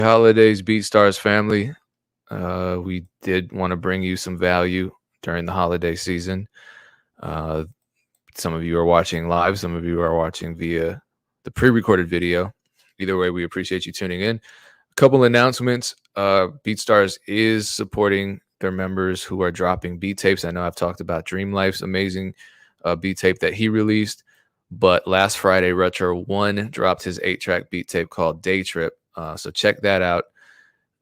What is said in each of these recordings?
Holidays, BeatStars family. We did want to bring you some value during the holiday season. Uh, some of you are watching live, some of you are watching via the pre-recorded video. Either way, we appreciate you tuning in. A couple announcements. BeatStars is supporting their members who are dropping beat tapes. I know I've talked about Dream Life's amazing beat tape that he released, but last Friday, Retro One dropped his 8-track beat tape called Day Trip. So check that out.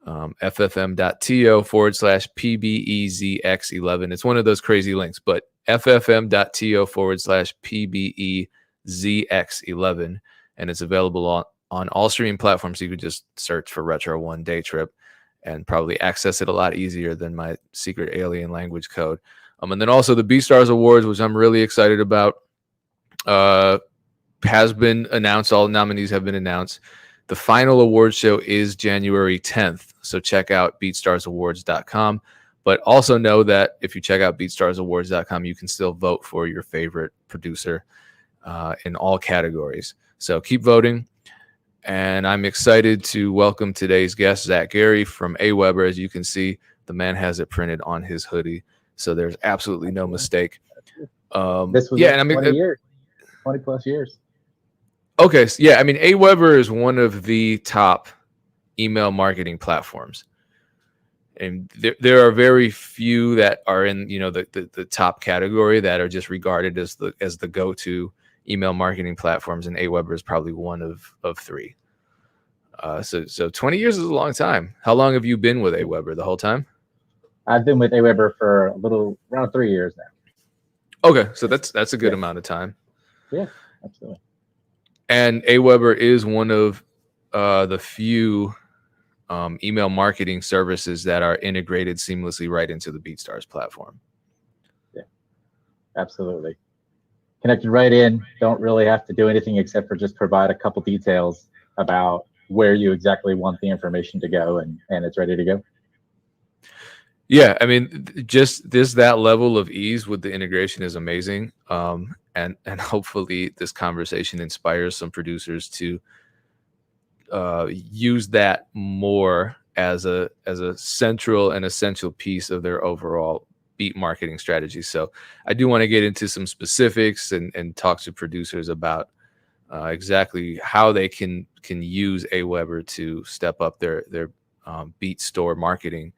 ffm.to/PBEZX11. It's one of those crazy links, but ffm.to/PBEZX11. And it's available on all streaming platforms. So you could just search for Retro One Day Trip and probably access it a lot easier than my secret alien language code. And then also the BeatStars Awards, which I'm really excited about, has been announced. All nominees have been announced. The final award show is January 10th, so check out BeatStarsAwards.com. But also know that if you check out BeatStarsAwards.com, you can still vote for your favorite producer in all categories. So keep voting. And I'm excited to welcome today's guest, Zac Gery from Aweber. As you can see, the man has it printed on his hoodie, so there's absolutely no mistake. This was 20 years, 20 plus years. Okay, so yeah, I mean, Aweber is one of the top email marketing platforms, and there are very few that are in the top category that are just regarded as the go-to email marketing platforms, and Aweber is probably one of three. So 20 years is a long time. How long have you been with Aweber? The whole time? I've been with Aweber for around 3 years now. Okay, so that's a good amount of time. Yeah, absolutely. And Aweber is one of the few email marketing services that are integrated seamlessly right into the BeatStars platform. Yeah, absolutely. Connected right in. Don't really have to do anything except for just provide a couple details about where you exactly want the information to go, and it's ready to go. Yeah, I mean, just that level of ease with the integration is amazing. And hopefully this conversation inspires some producers to use that more as a central and essential piece of their overall beat marketing strategy. So I do want to get into some specifics and talk to producers about exactly how they can use Aweber to step up their beat store marketing.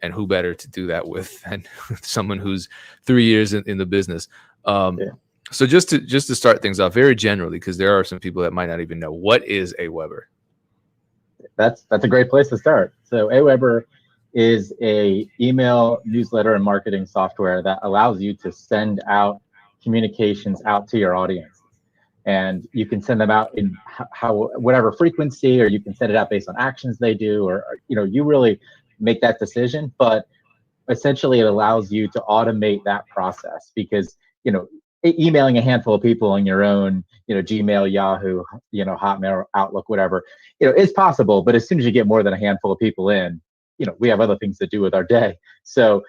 And who better to do that with than someone who's 3 years in the business. So just to start things off very generally, because there are some people that might not even know, what is Aweber? That's a great place to start. So Aweber is a email newsletter and marketing software that allows you to send out communications out to your audience. And you can send them out in whatever frequency, or you can send it out based on actions they do, or you really make that decision. But essentially it allows you to automate that process, because emailing a handful of people on your own, Gmail, Yahoo, Hotmail, Outlook, whatever, is possible. But as soon as you get more than a handful of people in, we have other things to do with our day. So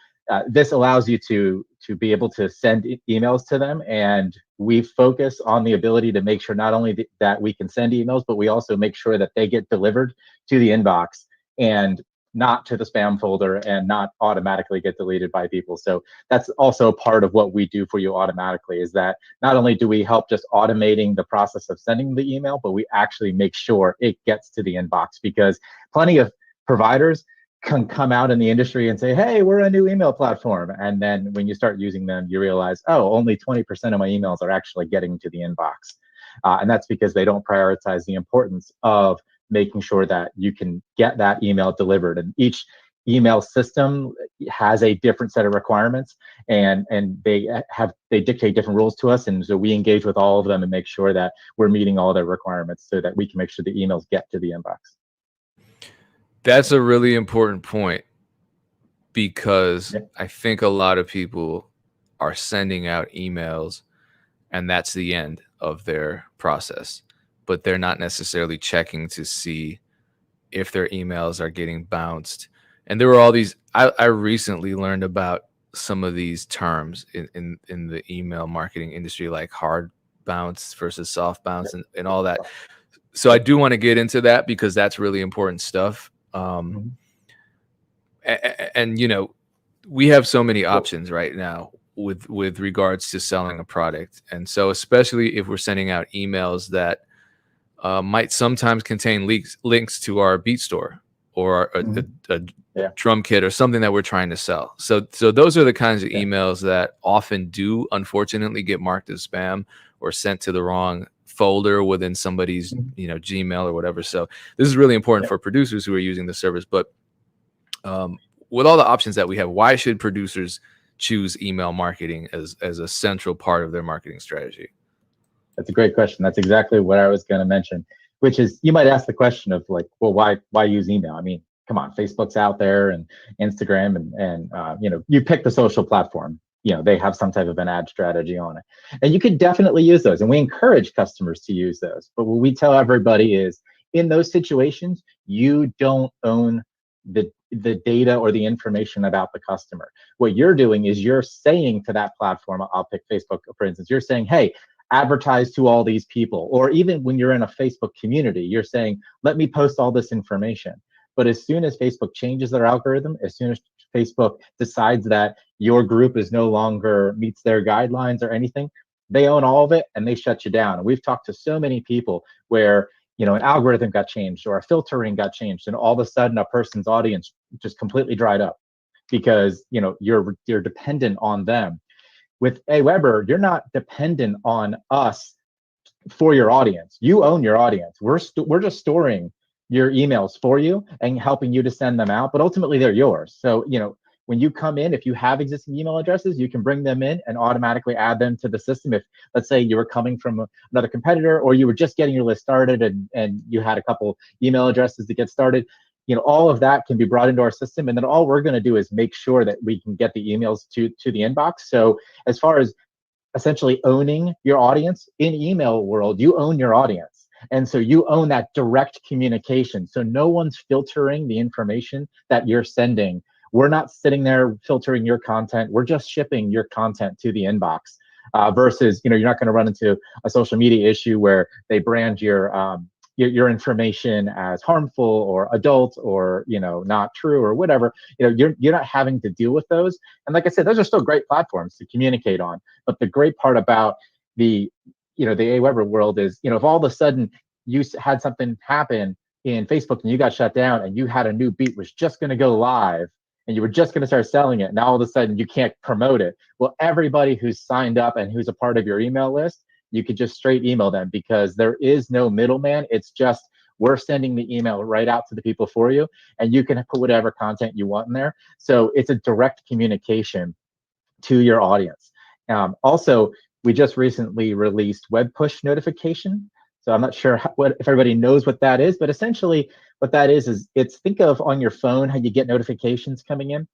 this allows you to be able to send emails to them, and we focus on the ability to make sure not only that we can send emails, but we also make sure that they get delivered to the inbox and not to the spam folder, and not automatically get deleted by people. So that's also part of what we do for you automatically, is that not only do we help just automating the process of sending the email, but we actually make sure it gets to the inbox, because plenty of providers can come out in the industry and say, hey, we're a new email platform. And then when you start using them, you realize, oh, only 20% of my emails are actually getting to the inbox. And that's because they don't prioritize the importance of making sure that you can get that email delivered. And each email system has a different set of requirements, and they dictate different rules to us. And so we engage with all of them and make sure that we're meeting all their requirements, so that we can make sure the emails get to the inbox. That's a really important point, because I think a lot of people are sending out emails and that's the end of their process, but they're not necessarily checking to see if their emails are getting bounced. And there were all these, I recently learned about some of these terms in the email marketing industry, like hard bounce versus soft bounce and all that. So I do want to get into that, because that's really important stuff. And you know, we have so many options right now with regards to selling a product, and so especially if we're sending out emails that might sometimes contain links to our beat store or a drum kit or something that we're trying to sell. So those are the kinds of emails that often do unfortunately get marked as spam or sent to the wrong folder within somebody's Gmail or whatever. So this is really important for producers who are using the service. But with all the options that we have, why should producers choose email marketing as a central part of their marketing strategy? That's a great question. That's exactly what I was going to mention, which is you might ask the question of like, well, why use email? I mean, come on, Facebook's out there and Instagram and you pick the social platform. They have some type of an ad strategy on it, and you could definitely use those. And we encourage customers to use those. But what we tell everybody is, in those situations, you don't own the data or the information about the customer. What you're doing is you're saying to that platform, I'll pick Facebook, for instance, you're saying, hey, advertise to all these people. Or even when you're in a Facebook community, you're saying, let me post all this information. But as soon as Facebook changes their algorithm, as soon as Facebook decides that your group is no longer meets their guidelines or anything, they own all of it and they shut you down. And we've talked to so many people where an algorithm got changed or a filtering got changed, and all of a sudden a person's audience just completely dried up because you're dependent on them. With Aweber, you're not dependent on us for your audience. You own your audience. We're just storing your emails for you and helping you to send them out, but ultimately they're yours. So, when you come in, if you have existing email addresses, you can bring them in and automatically add them to the system. If, let's say, you were coming from another competitor or you were just getting your list started and you had a couple email addresses to get started, all of that can be brought into our system. And then all we're going to do is make sure that we can get the emails to the inbox. So as far as essentially owning your audience in email world, you own your audience. And so you own that direct communication. So no one's filtering the information that you're sending. We're not sitting there filtering your content. We're just shipping your content to the inbox. Versus, you're not going to run into a social media issue where they brand your information as harmful or adult or not true or whatever. You're not having to deal with those. And like I said, those are still great platforms to communicate on. But the great part about the Aweber world is, if all of a sudden you had something happen in Facebook and you got shut down and you had a new beat was just going to go live and you were just going to start selling it, now all of a sudden you can't promote it. Well, everybody who's signed up and who's a part of your email list, you could just straight email them because there is no middleman. It's just we're sending the email right out to the people for you, and you can put whatever content you want in there. So it's a direct communication to your audience. Also, we just recently released web push notification. So I'm not sure if everybody knows what that is, but essentially what that is it's, think of on your phone how you get notifications coming in.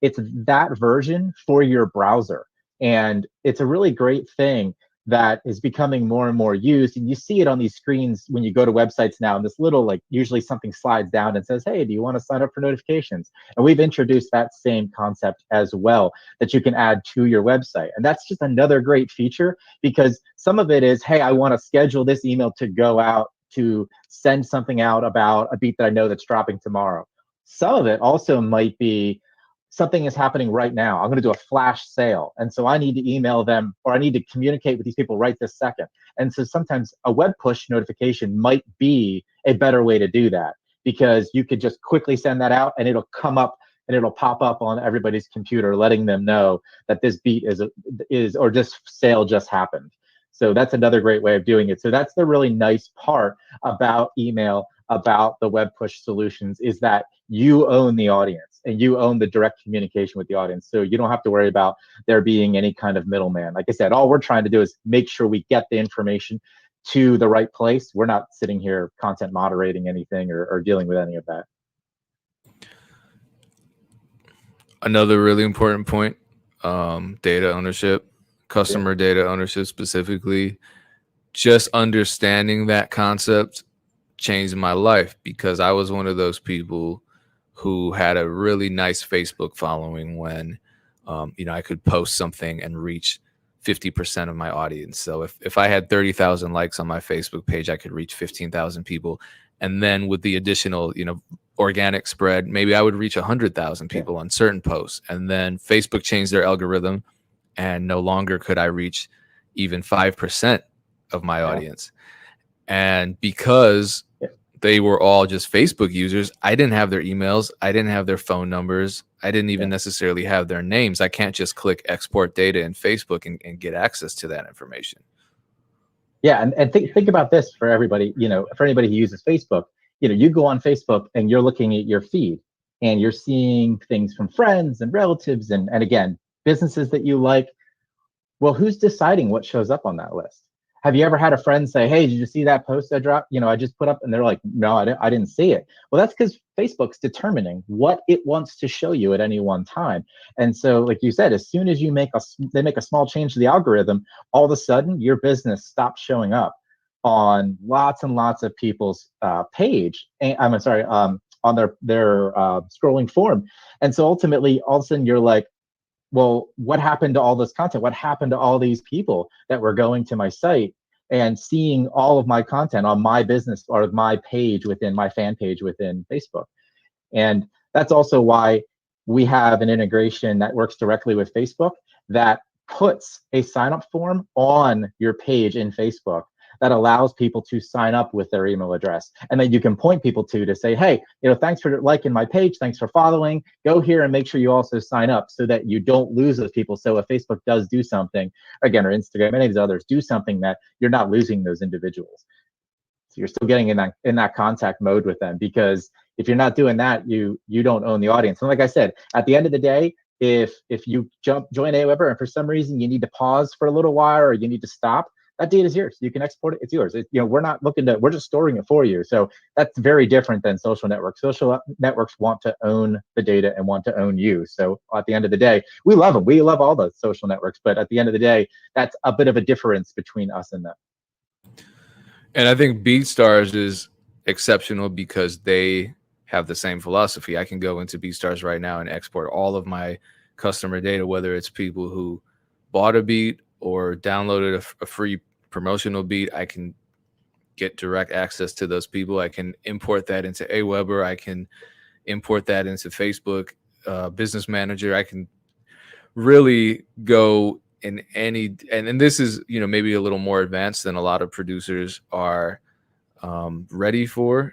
It's that version for your browser. And it's a really great thing that is becoming more and more used. And you see it on these screens when you go to websites now, and this little, usually something slides down and says, hey, do you want to sign up for notifications? And we've introduced that same concept as well, that you can add to your website. And that's just another great feature, because some of it is, hey, I want to schedule this email to go out to send something out about a beat that I know that's dropping tomorrow. Some of it also might be, something is happening right now. I'm going to do a flash sale. And so I need to email them, or I need to communicate with these people right this second. And so sometimes a web push notification might be a better way to do that, because you could just quickly send that out and it'll come up and it'll pop up on everybody's computer, letting them know that this beat or this sale just happened. So that's another great way of doing it. So that's the really nice part about email, about the web push solutions, is that you own the audience and you own the direct communication with the audience. So you don't have to worry about there being any kind of middleman. Like I said, all we're trying to do is make sure we get the information to the right place. We're not sitting here content moderating anything or dealing with any of that. Another really important point, data ownership, customer data ownership specifically. Just understanding that concept changed my life, because I was one of those people who had a really nice Facebook following when, I could post something and reach 50% of my audience. So if I had 30,000 likes on my Facebook page, I could reach 15,000 people. And then with the additional, organic spread, maybe I would reach 100,000 people on certain posts. And then Facebook changed their algorithm, and no longer could I reach even 5% of my audience. And because they were all just Facebook users, I didn't have their emails, I didn't have their phone numbers, I didn't even necessarily have their names. I can't just click export data in Facebook and get access to that information. Yeah, and think about this for everybody, for anybody who uses Facebook. You go on Facebook and you're looking at your feed and you're seeing things from friends and relatives and again, businesses that you like. Well, who's deciding what shows up on that list? Have you ever had a friend say, hey, did you see that post I dropped? I just put up, and they're like, no, I didn't see it. Well, that's because Facebook's determining what it wants to show you at any one time. And so, like you said, as soon as they make a small change to the algorithm, all of a sudden your business stops showing up on lots and lots of people's page. I'm sorry, on their scrolling form. And so ultimately, all of a sudden you're like, well, what happened to all this content? What happened to all these people that were going to my site and seeing all of my content on my business or my page within my fan page within Facebook? And that's also why we have an integration that works directly with Facebook that puts a sign-up form on your page in Facebook that allows people to sign up with their email address. And then you can point people to say, hey, thanks for liking my page, thanks for following, go here and make sure you also sign up so that you don't lose those people. So if Facebook does do something, again, or Instagram, any of these others do something, that you're not losing those individuals. So you're still getting in that contact mode with them, because if you're not doing that, you don't own the audience. And like I said, at the end of the day, if you join Aweber and for some reason you need to pause for a little while or you need to stop, that data is yours. You can export it. It's yours. We're not we're just storing it for you. So that's very different than social networks. Social networks want to own the data and want to own you. So at the end of the day, we love them. We love all the social networks. But at the end of the day, that's a bit of a difference between us and them. And I think BeatStars is exceptional because they have the same philosophy. I can go into BeatStars right now and export all of my customer data, whether it's people who bought a beat or downloaded a free promotional beat. I can get direct access to those people. I can import that into Aweber. I can import that into Facebook Business Manager. I can really go in any, and this is, maybe a little more advanced than a lot of producers are ready for,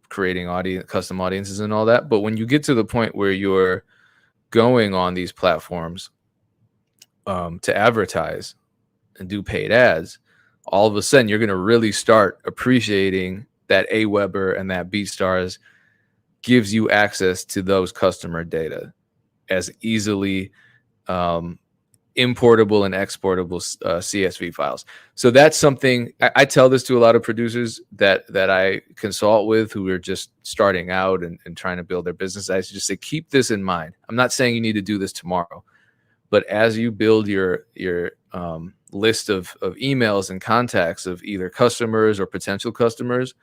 creating custom audiences and all that. But when you get to the point where you're going on these platforms to advertise and do paid ads, all of a sudden you're going to really start appreciating that Aweber and that BeatStars gives you access to those customer data as easily importable and exportable CSV files. So that's something I tell this to a lot of producers that I consult with who are just starting out and trying to build their business. I just say, keep this in mind. I'm not saying you need to do this tomorrow, but as you build your list of emails and contacts of either customers or potential customers,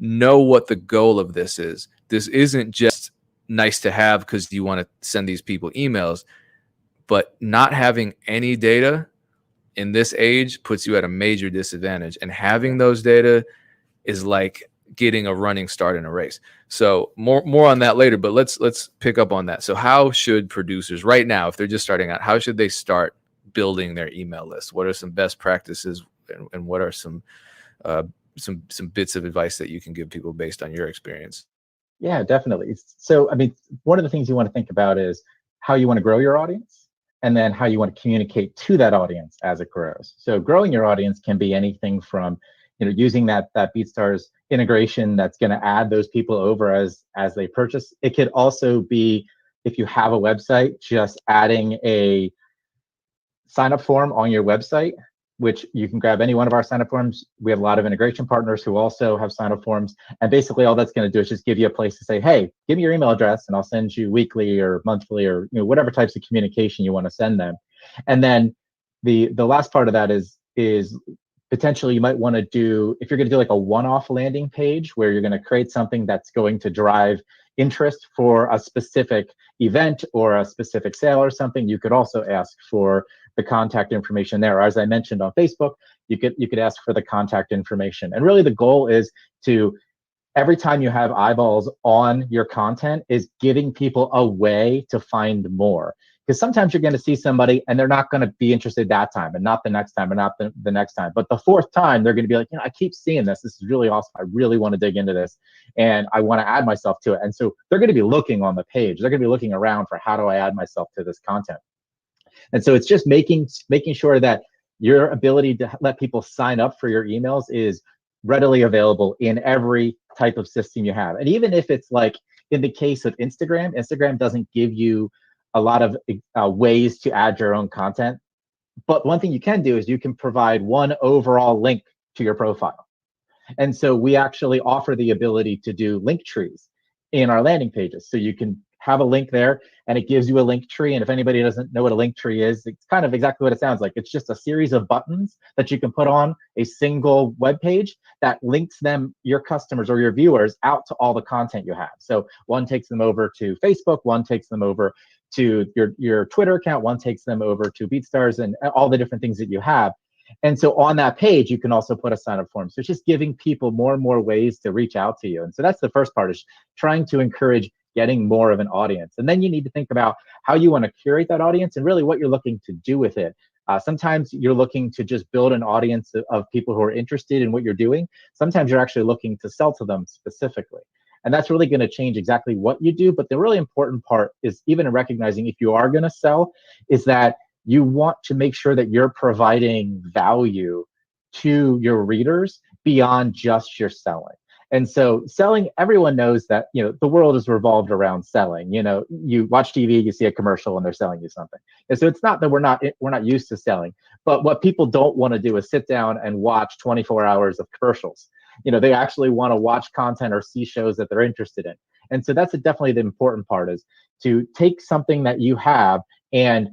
know what the goal of this is. This isn't just nice to have because you want to send these people emails, but not having any data in this age puts you at a major disadvantage. And having those data is like getting a running start in a race. So more on that later, but let's pick up on that. So how should producers right now, if they're just starting out, how should they start building their email list? What are some best practices and what are some bits of advice that you can give people based on your experience? Yeah, definitely. So, I mean, one of the things you want to think about is how you want to grow your audience and then how you want to communicate to that audience as it grows. So growing your audience can be anything from, using that BeatStars integration that's going to add those people over as they purchase. It could also be, if you have a website, just adding a sign-up form on your website, which you can grab any one of our sign-up forms. We have a lot of integration partners who also have sign-up forms. And basically all that's going to do is just give you a place to say, hey, give me your email address and I'll send you weekly or monthly or whatever types of communication you want to send them. And then the last part of that is potentially you might want to do, if you're going to do like a one-off landing page where you're going to create something that's going to drive interest for a specific event or a specific sale or something, you could also ask for the contact information there. As I mentioned on Facebook, you could ask for the contact information. And really the goal is to, every time you have eyeballs on your content, is giving people a way to find more. Because sometimes you're going to see somebody and they're not going to be interested that time, and not the next time, and not the next time. But the fourth time, they're going to be like, I keep seeing this. This is really awesome. I really want to dig into this, and I want to add myself to it. And so they're going to be looking on the page. They're going to be looking around for, how do I add myself to this content? And so it's just making sure that your ability to let people sign up for your emails is readily available in every type of system you have. And even if it's like in the case of Instagram doesn't give you a lot of ways to add your own content. But one thing you can do is you can provide one overall link to your profile. And so we actually offer the ability to do link trees in our landing pages. So you can have a link there and it gives you a link tree. And if anybody doesn't know what a link tree is, it's kind of exactly what it sounds like. It's just a series of buttons that you can put on a single web page that links them, your customers or your viewers, out to all the content you have. So one takes them over to Facebook, one takes them over to your Twitter account, one takes them over to BeatStars, and all the different things that you have. And so on that page, you can also put a sign-up form. So it's just giving people more and more ways to reach out to you. And so that's the first part, is trying to encourage getting more of an audience. And then you need to think about how you want to curate that audience and really what you're looking to do with it. Sometimes you're looking to just build an audience of people who are interested in what you're doing. Sometimes you're actually looking to sell to them specifically. And that's really going to change exactly what you do. But the really important part is, even in recognizing if you are going to sell, is that you want to make sure that you're providing value to your readers beyond just your selling. And so selling, everyone knows that, the world is revolved around selling. You watch TV, you see a commercial and they're selling you something. And so it's not that we're not used to selling, but what people don't want to do is sit down and watch 24 hours of commercials. They actually want to watch content or see shows that they're interested in. And so that's definitely the important part, is to take something that you have and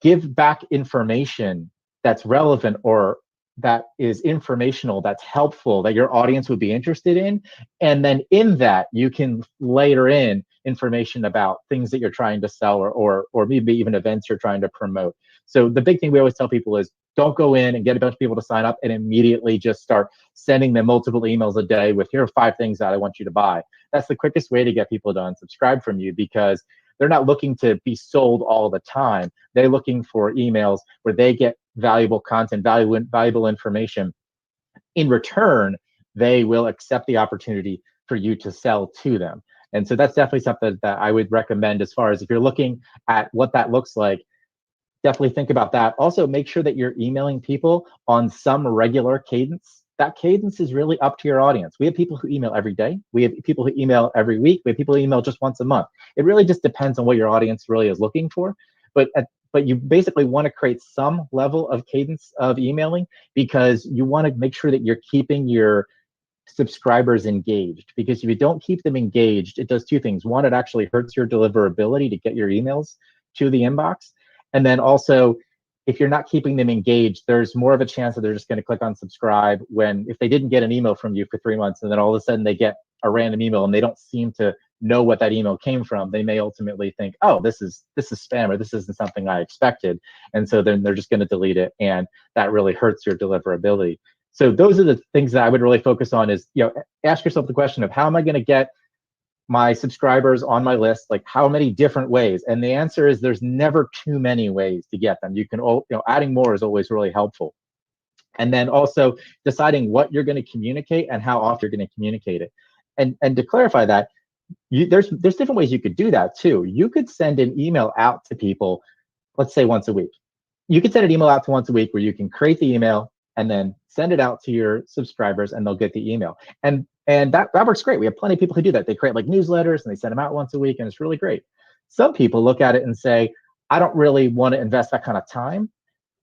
give back information that's relevant, or that is informational, that's helpful, that your audience would be interested in. And then in that, you can layer in information about things that you're trying to sell, or maybe even events you're trying to promote. So the big thing we always tell people is, don't go in and get a bunch of people to sign up and immediately just start sending them multiple emails a day with, here are 5 things that I want you to buy. That's the quickest way to get people to unsubscribe from you, because they're not looking to be sold all the time. They're looking for emails where they get valuable content, valuable information. In return, they will accept the opportunity for you to sell to them. And so that's definitely something that I would recommend, as far as if you're looking at what that looks like. Definitely think about that. Also, make sure that you're emailing people on some regular cadence. That cadence is really up to your audience. We have people who email every day. We have people who email every week. We have people who email just once a month. It really just depends on what your audience really is looking for. But you basically want to create some level of cadence of emailing, because you want to make sure that you're keeping your subscribers engaged. Because if you don't keep them engaged, it does 2 things. One, it actually hurts your deliverability to get your emails to the inbox. And then also, if you're not keeping them engaged, there's more of a chance that they're just going to click on subscribe if they didn't get an email from you for 3 months, and then all of a sudden they get a random email and they don't seem to know what that email came from. They may ultimately think, oh, this is spam, or this isn't something I expected. And so then they're just going to delete it, and that really hurts your deliverability. So those are the things that I would really focus on, is, ask yourself the question of, how am I going to get my subscribers on my list? Like, how many different ways? And the answer is, there's never too many ways to get them. You can, adding more is always really helpful. And then also deciding what you're going to communicate and how often you're going to communicate it. And to clarify that, there's different ways you could do that too. You could send an email out to people, let's say once a week. You could send an email out to once a week, where you can create the email and then send it out to your subscribers, and they'll get the email. And that works great. We have plenty of people who do that. They create like newsletters and they send them out once a week, and it's really great. Some people look at it and say, I don't really want to invest that kind of time,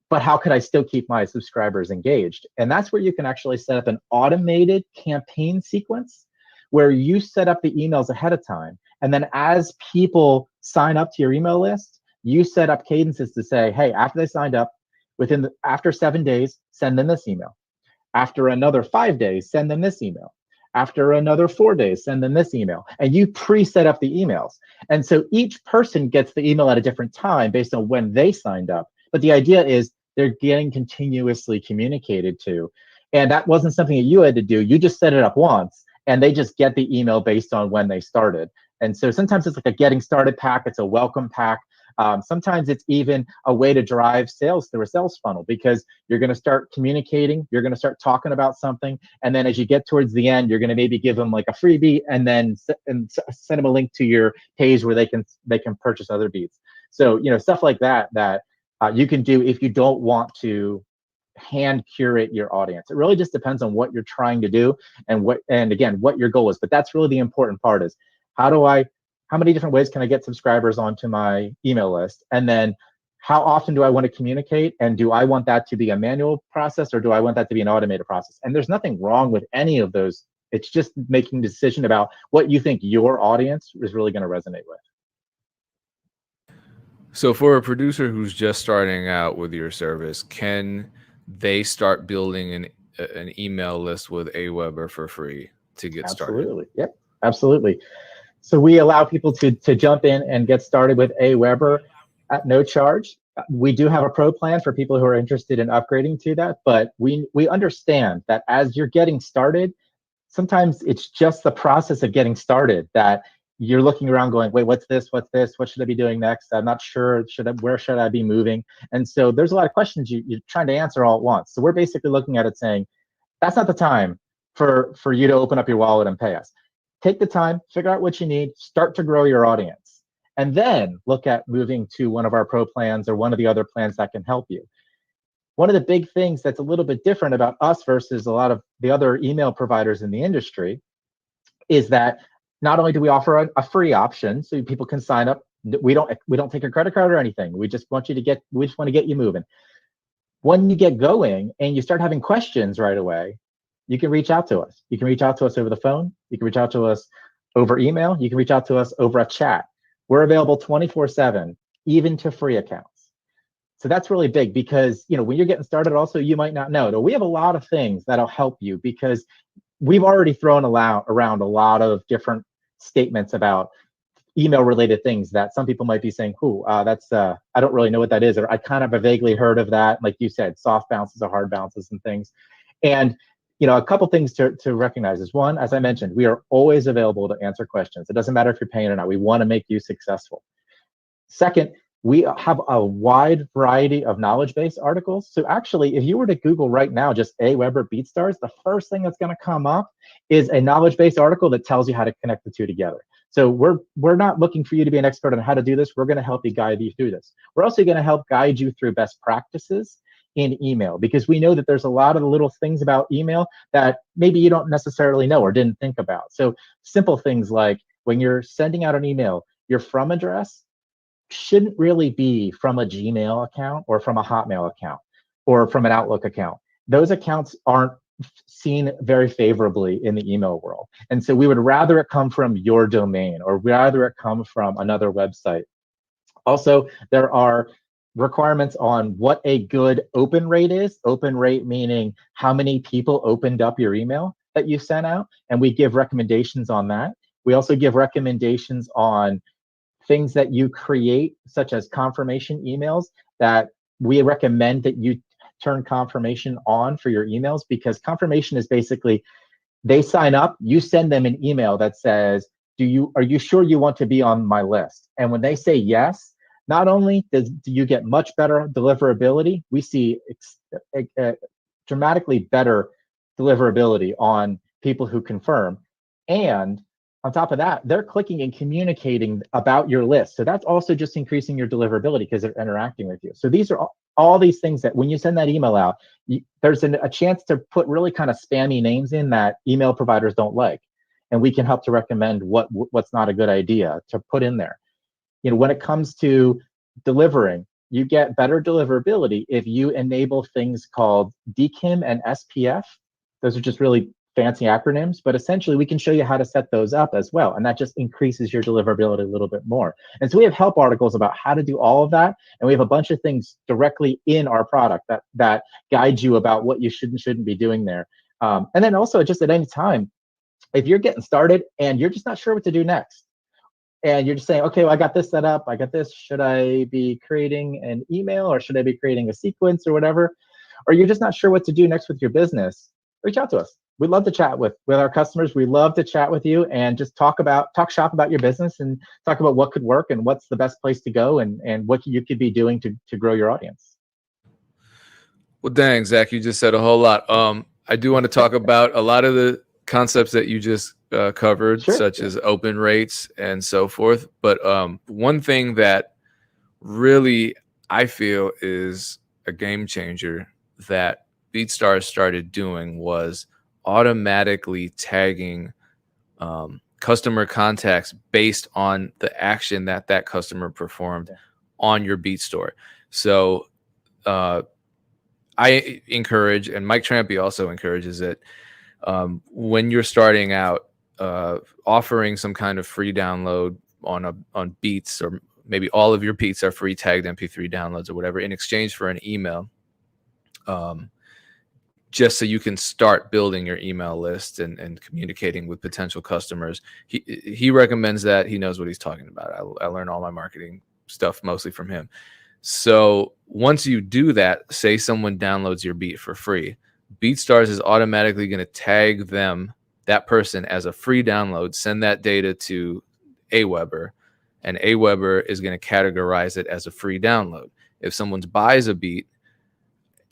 but how could I still keep my subscribers engaged? And that's where you can actually set up an automated campaign sequence, where you set up the emails ahead of time. And then as people sign up to your email list, you set up cadences to say, hey, after they signed up, after 7 days, send them this email. After another 5 days, send them this email. After another 4 days, send them this email. And you pre-set up the emails. And so each person gets the email at a different time based on when they signed up. But the idea is, they're getting continuously communicated to. And that wasn't something that you had to do. You just set it up once, and they just get the email based on when they started. And so sometimes it's like a getting started pack, it's a welcome pack. Sometimes it's even a way to drive sales through a sales funnel, because you're going to start communicating, you're going to start talking about something, and then as you get towards the end, you're going to maybe give them like a freebie, and then send them a link to your page where they can purchase other beats. So, you know, stuff like that you can do if you don't want to hand curate your audience. It really just depends on what you're trying to do and again, what your goal is. But that's really the important part, is how many different ways can I get subscribers onto my email list? And then how often do I want to communicate? And do I want that to be a manual process, or do I want that to be an automated process? And there's nothing wrong with any of those. It's just making a decision about what you think your audience is really going to resonate with. So for a producer who's just starting out with your service, can they start building an email list with Aweber for free to get started? Absolutely. Yep, absolutely. So we allow people to jump in and get started with Aweber at no charge. We do have a pro plan for people who are interested in upgrading to that, but we understand that as you're getting started, sometimes it's just the process of getting started that you're looking around going, wait, what's this? What's this? What should I be doing next? I'm not sure. Where should I be moving? And so there's a lot of questions you're trying to answer all at once. So we're basically looking at it saying, that's not the time for you to open up your wallet and pay us. Take the time, figure out what you need, start to grow your audience, and then look at moving to one of our pro plans or one of the other plans that can help you. One of the big things that's a little bit different about us versus a lot of the other email providers in the industry is that not only do we offer a free option so people can sign up, we don't take a credit card or anything. We just want to get you moving. When you get going and you start having questions right away, you can reach out to us. You can reach out to us over the phone. You can reach out to us over email. You can reach out to us over a chat. We're available 24/7, even to free accounts. So that's really big, because, you know, when you're getting started, also, you might not know, we have a lot of things that'll help you, because we've already thrown around a lot of different statements about email related things that some people might be saying, that's I don't really know what that is, or I kind of have vaguely heard of that. Like you said, soft bounces or hard bounces and things. And, you know, a couple things to recognize is, one, as I mentioned, we are always available to answer questions. It doesn't matter if you're paying or not. We want to make you successful. Second, we have a wide variety of knowledge base articles. So actually, if you were to Google right now just Aweber BeatStars, the first thing that's going to come up is a knowledge base article that tells you how to connect the two together. So we're not looking for you to be an expert on how to do this. We're going to help you guide you through this. We're also going to help guide you through best practices in email, because we know that there's a lot of little things about email that maybe you don't necessarily know or didn't think about. So simple things like, when you're sending out an email, your from address shouldn't really be from a Gmail account or from a Hotmail account or from an Outlook account. Those accounts aren't seen very favorably in the email world. And so we would rather it come from your domain, or rather it come from another website. Also, there are requirements on what a good open rate is. Open rate meaning how many people opened up your email that you sent out, and we give recommendations on that. We also give recommendations on things that you create, such as confirmation emails, that we recommend that you turn confirmation on for your emails, because confirmation is basically, they sign up, you send them an email that says, are you sure you want to be on my list? And when they say yes, not only do you get much better deliverability, we see dramatically better deliverability on people who confirm. And on top of that, they're clicking and communicating about your list. So that's also just increasing your deliverability, because they're interacting with you. So these are all these things that when you send that email out, there's a chance to put really kind of spammy names in that email providers don't like. And we can help to recommend what's not a good idea to put in there. You know, when it comes to delivering, you get better deliverability if you enable things called DKIM and SPF. Those are just really fancy acronyms, but essentially we can show you how to set those up as well. And that just increases your deliverability a little bit more. And so we have help articles about how to do all of that. And we have a bunch of things directly in our product that guide you about what you should and shouldn't be doing there. And then also, just at any time, if you're getting started and you're just not sure what to do next, and you're just saying, okay, well, I got this set up, I got this. Should I be creating an email, or should I be creating a sequence or whatever? Or you're just not sure what to do next with your business, reach out to us. We'd love to chat with our customers. We love to chat with you and just talk shop about your business and talk about what could work and what's the best place to go and what you could be doing to grow your audience. Well, dang, Zach, you just said a whole lot. I do want to talk about a lot of the concepts that you just covered, Sure. such as open rates and so forth. But one thing that really I feel is a game changer that BeatStars started doing was automatically tagging customer contacts based on the action that that customer performed on your Beat Store. So I encourage, and Mike Trampy also encourages it, when you're starting out, offering some kind of free download on beats, or maybe all of your beats are free tagged MP3 downloads or whatever, in exchange for an email, just so you can start building your email list and communicating with potential customers. He recommends that. He knows what he's talking about. I learn all my marketing stuff mostly from him. So once you do that, say someone downloads your beat for free, BeatStars is automatically going to tag that person as a free download, send that data to Aweber, and Aweber is going to categorize it as a free download. If someone buys a beat,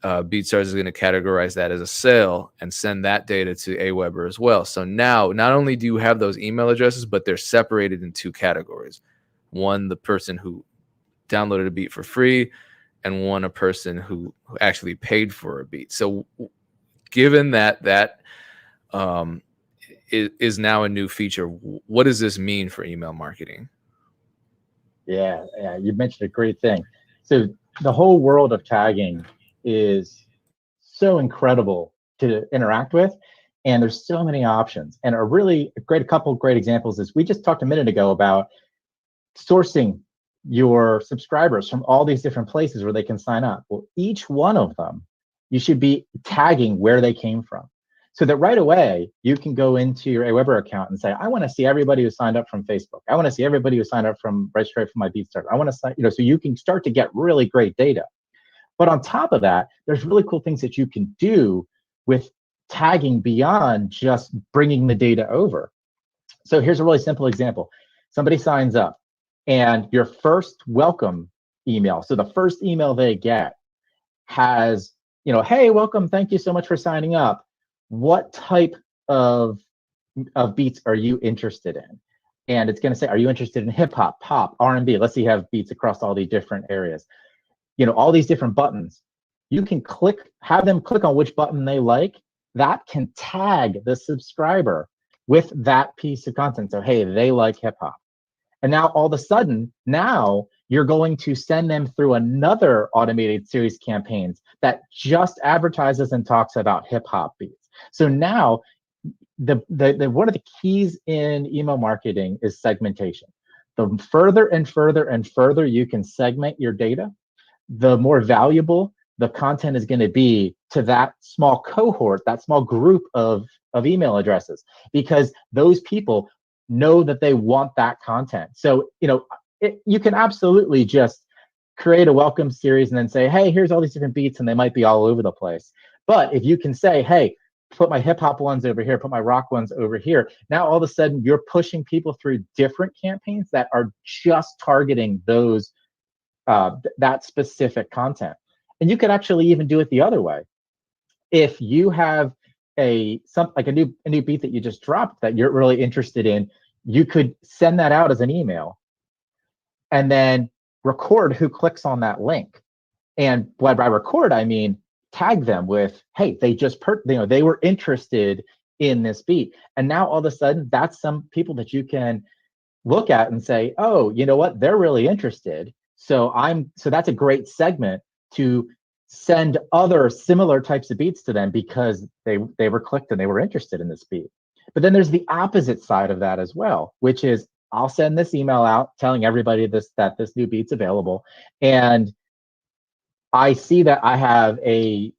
BeatStars is going to categorize that as a sale and send that data to Aweber as well. So now not only do you have those email addresses, but they're separated in two categories. One, the person who downloaded a beat for free, and one, a person who actually paid for a beat. So given that is now a new feature, what does this mean for email marketing? Yeah, you mentioned a great thing. So the whole world of tagging is so incredible to interact with, and there's so many options. And a couple great examples is we just talked a minute ago about sourcing your subscribers from all these different places where they can sign up. Well, each one of them, you should be tagging where they came from, so that right away you can go into your Aweber account and say, I want to see everybody who signed up from Facebook. I want to see everybody who signed up from right straight from my BeatStars. I want to sign, so you can start to get really great data. But on top of that, there's really cool things that you can do with tagging beyond just bringing the data over. So here's a really simple example. Somebody signs up, and your first welcome email, so the first email they get has, hey, welcome, thank you so much for signing up. What type of beats are you interested in? And it's going to say, are you interested in hip hop, pop, R&B? Let's say you have beats across all these different areas. All these different buttons. You can have them click on which button they like. That can tag the subscriber with that piece of content. So, hey, they like hip hop. And now all of a sudden, now you're going to send them through another automated series campaigns that just advertises and talks about hip hop beats. So now the one of the keys in email marketing is segmentation. The further and further and further you can segment your data, the more valuable the content is going to be to that small cohort, that small group of email addresses, because those people know that they want that content. So, you can absolutely just create a welcome series and then say, hey, here's all these different beats, and they might be all over the place. But if you can say, hey, put my hip hop ones over here, put my rock ones over here, now all of a sudden you're pushing people through different campaigns that are just targeting those that specific content. And you could actually even do it the other way. If you have a new beat that you just dropped that you're really interested in, you could send that out as an email and then record who clicks on that link. And by record, I mean tag them with, hey, they just they were interested in this beat. And now all of a sudden, that's some people that you can look at and say, oh, you know what, they're really interested. So that's a great segment to send other similar types of beats to them because they were clicked and they were interested in this beat. But then there's the opposite side of that as well, which is I'll send this email out telling everybody that this new beat's available, and I see that I have a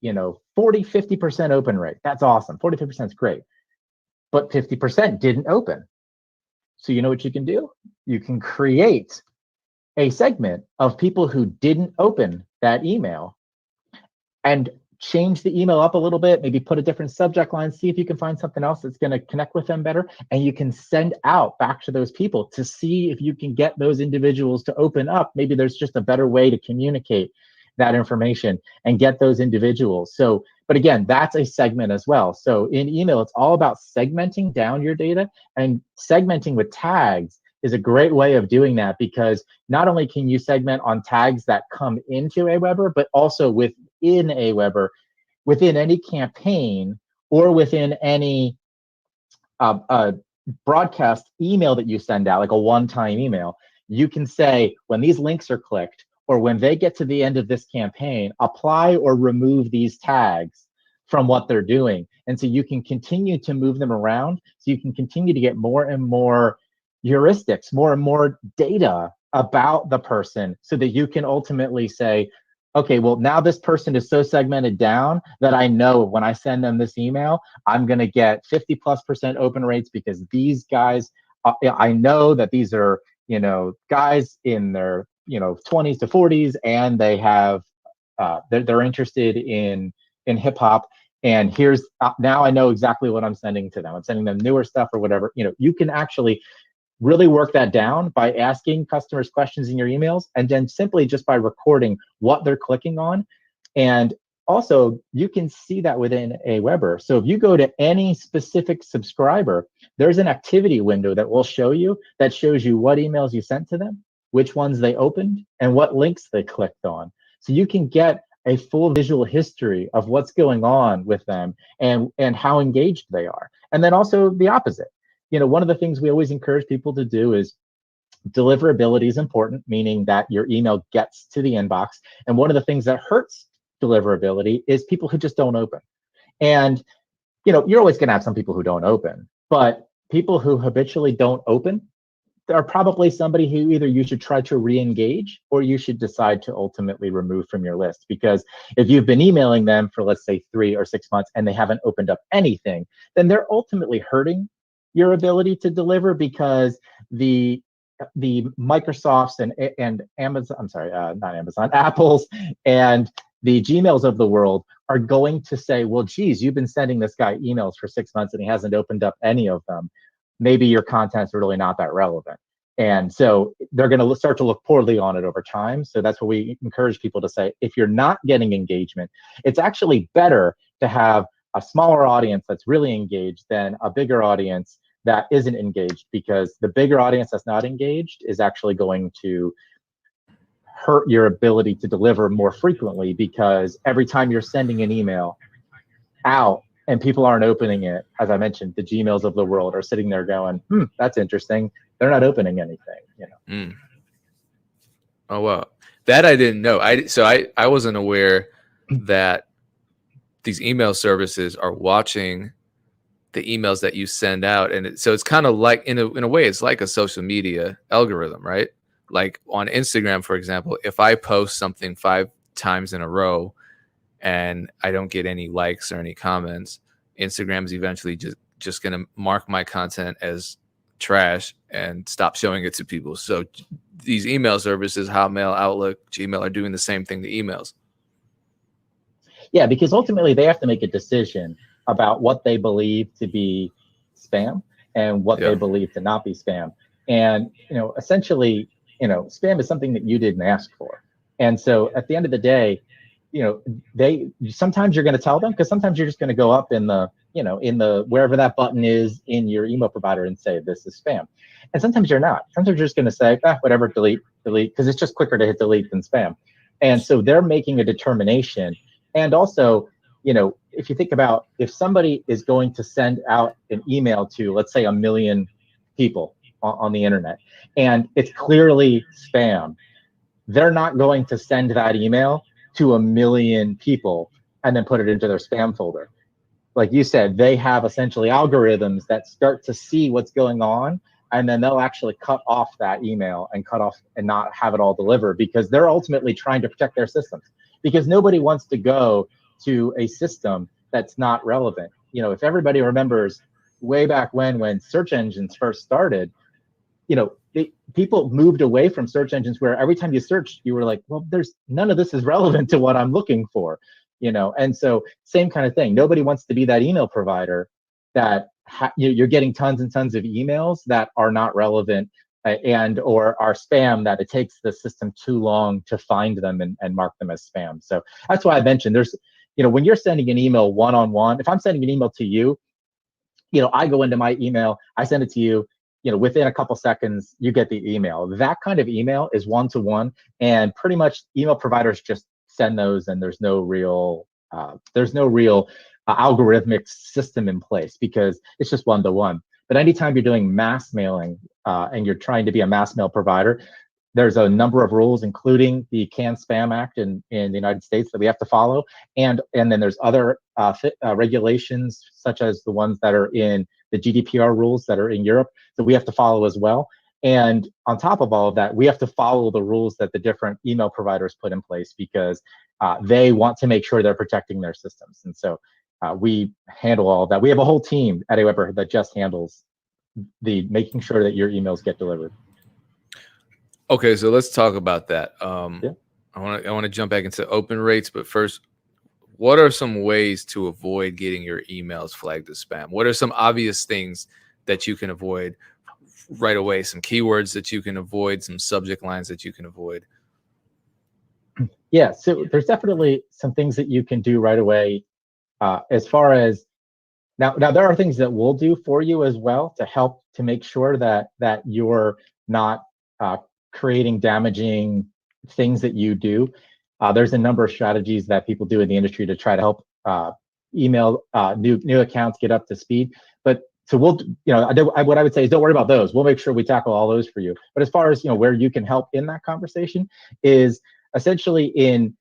40-50% open rate. That's awesome. 40-50% is great, but 50% didn't open. So you know what you can do? you can create a segment of people who didn't open that email and change the email up a little bit, maybe put a different subject line, see if you can find something else that's going to connect with them better. And you can send out back to those people to see if you can get those individuals to open up. Maybe there's just a better way to communicate that information and get those individuals. So, but again, that's a segment as well. So in email, it's all about segmenting down your data, and segmenting with tags is a great way of doing that, because not only can you segment on tags that come into Aweber, but also within Aweber, within any campaign or within any broadcast email that you send out, like a one-time email, you can say when these links are clicked, or when they get to the end of this campaign, apply or remove these tags from what they're doing. And so you can continue to move them around, so you can continue to get more and more heuristics, more and more data about the person, so that you can ultimately say, okay, well, now this person is so segmented down that I know when I send them this email, I'm going to get 50+% open rates, because these guys, I know that these are, guys in their, 20s to 40s, and they have, they're interested in hip hop. And here's, now I know exactly what I'm sending to them. I'm sending them newer stuff or whatever. You can actually really work that down by asking customers questions in your emails, and then simply just by recording what they're clicking on. And also, you can see that within Aweber. So if you go to any specific subscriber, there's an activity window that will show you, that shows you what emails you sent to them, which ones they opened, and what links they clicked on. So you can get a full visual history of what's going on with them, and how engaged they are. And then also the opposite. One of the things we always encourage people to do is deliverability is important, meaning that your email gets to the inbox. And one of the things that hurts deliverability is people who just don't open. And, you're always going to have some people who don't open, but people who habitually don't open are probably somebody who either you should try to re-engage, or you should decide to ultimately remove from your list. Because if you've been emailing them for, let's say, 3 or 6 months and they haven't opened up anything, then they're ultimately hurting your ability to deliver, because the Microsofts and Amazon, I'm sorry, not Amazon, Apple's and the Gmails of the world are going to say, well, geez, you've been sending this guy emails for 6 months and he hasn't opened up any of them. Maybe your content's really not that relevant. And so they're going to start to look poorly on it over time. So that's what we encourage people to say. If you're not getting engagement, it's actually better to have a smaller audience that's really engaged than a bigger audience that isn't engaged, because the bigger audience that's not engaged is actually going to hurt your ability to deliver more frequently, because every time you're sending an email out and people aren't opening it, as I mentioned, the Gmails of the world are sitting there going, that's interesting. They're not opening anything, Oh, wow. That I didn't know. I wasn't aware that these email services are watching the emails that you send out. And so it's kind of like, in a way, it's like a social media algorithm, right? Like on Instagram, for example, if I post something 5 times in a row and I don't get any likes or any comments, Instagram's eventually just going to mark my content as trash and stop showing it to people. So these email services, Hotmail, Outlook, Gmail, are doing the same thing to emails. Yeah, because ultimately they have to make a decision about what they believe to be spam and what they believe to not be spam. And, essentially, spam is something that you didn't ask for. And so at the end of the day, sometimes you're going to tell them, because sometimes you're just going to go up in the, wherever that button is in your email provider and say, this is spam. And sometimes you're not. Sometimes you're just going to say, whatever, delete, because it's just quicker to hit delete than spam. And so they're making a determination. And also, if you think about, if somebody is going to send out an email to, let's say, 1 million people on the internet, and it's clearly spam, they're not going to send that email to 1 million people and then put it into their spam folder. Like you said, they have essentially algorithms that start to see what's going on, and then they'll actually cut off that email and cut off and not have it all delivered, because they're ultimately trying to protect their systems, because nobody wants to go to a system that's not relevant. If everybody remembers way back when search engines first started, people moved away from search engines where every time you searched, you were like, well, there's none of this is relevant to what I'm looking for, And so same kind of thing. Nobody wants to be that email provider that you're getting tons and tons of emails that are not relevant and or are spam, that it takes the system too long to find them and mark them as spam. So that's why I mentioned there's, when you're sending an email one-on-one, if I'm sending an email to you, I go into my email, I send it to you, within a couple seconds, you get the email. That kind of email is one-to-one, and pretty much email providers just send those, and there's no real algorithmic system in place because it's just one-to-one. But anytime you're doing mass mailing and you're trying to be a mass mail provider, there's a number of rules, including the CAN-SPAM Act in the United States that we have to follow. And then there's other regulations, such as the ones that are in the GDPR rules that are in Europe, that we have to follow as well. And on top of all of that, we have to follow the rules that the different email providers put in place because they want to make sure they're protecting their systems. And so we handle all of that. We have a whole team at Aweber that just handles the making sure that your emails get delivered. Okay, so let's talk about that. Yeah. I want to jump back into open rates, but first, what are some ways to avoid getting your emails flagged as spam? What are some obvious things that you can avoid right away? Some keywords that you can avoid, some subject lines that you can avoid? Yeah, so there's definitely some things that you can do right away. As far as now there are things that we'll do for you as well to help to make sure that you're not creating damaging things that you do. There's a number of strategies that people do in the industry to try to help email new accounts get up to speed. But so what I would say is don't worry about those. We'll make sure we tackle all those for you. But as far as where you can help in that conversation is essentially in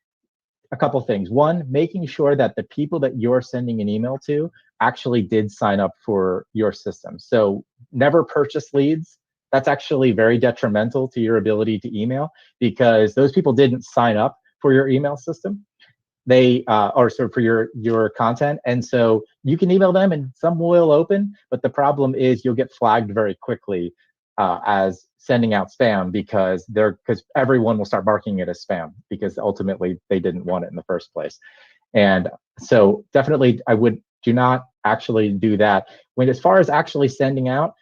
a couple things. One, making sure that the people that you're sending an email to actually did sign up for your system. So never purchase leads. That's actually very detrimental to your ability to email because those people didn't sign up for your email system. They or sort of for your content, and so you can email them and some will open, but the problem is you'll get flagged very quickly as sending out spam because everyone will start marking it as spam because ultimately they didn't want it in the first place. And so definitely do not actually do that. As far as actually sending out,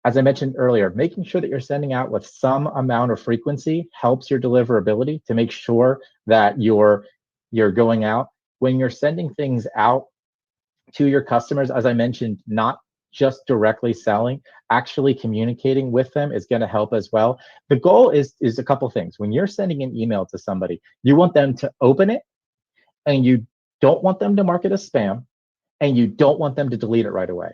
as I mentioned earlier, making sure that you're sending out with some amount of frequency helps your deliverability to make sure that you're going out. When you're sending things out to your customers, as I mentioned, not just directly selling, actually communicating with them is going to help as well. The goal is a couple things. When you're sending an email to somebody, you want them to open it, and you don't want them to mark it as spam, and you don't want them to delete it right away.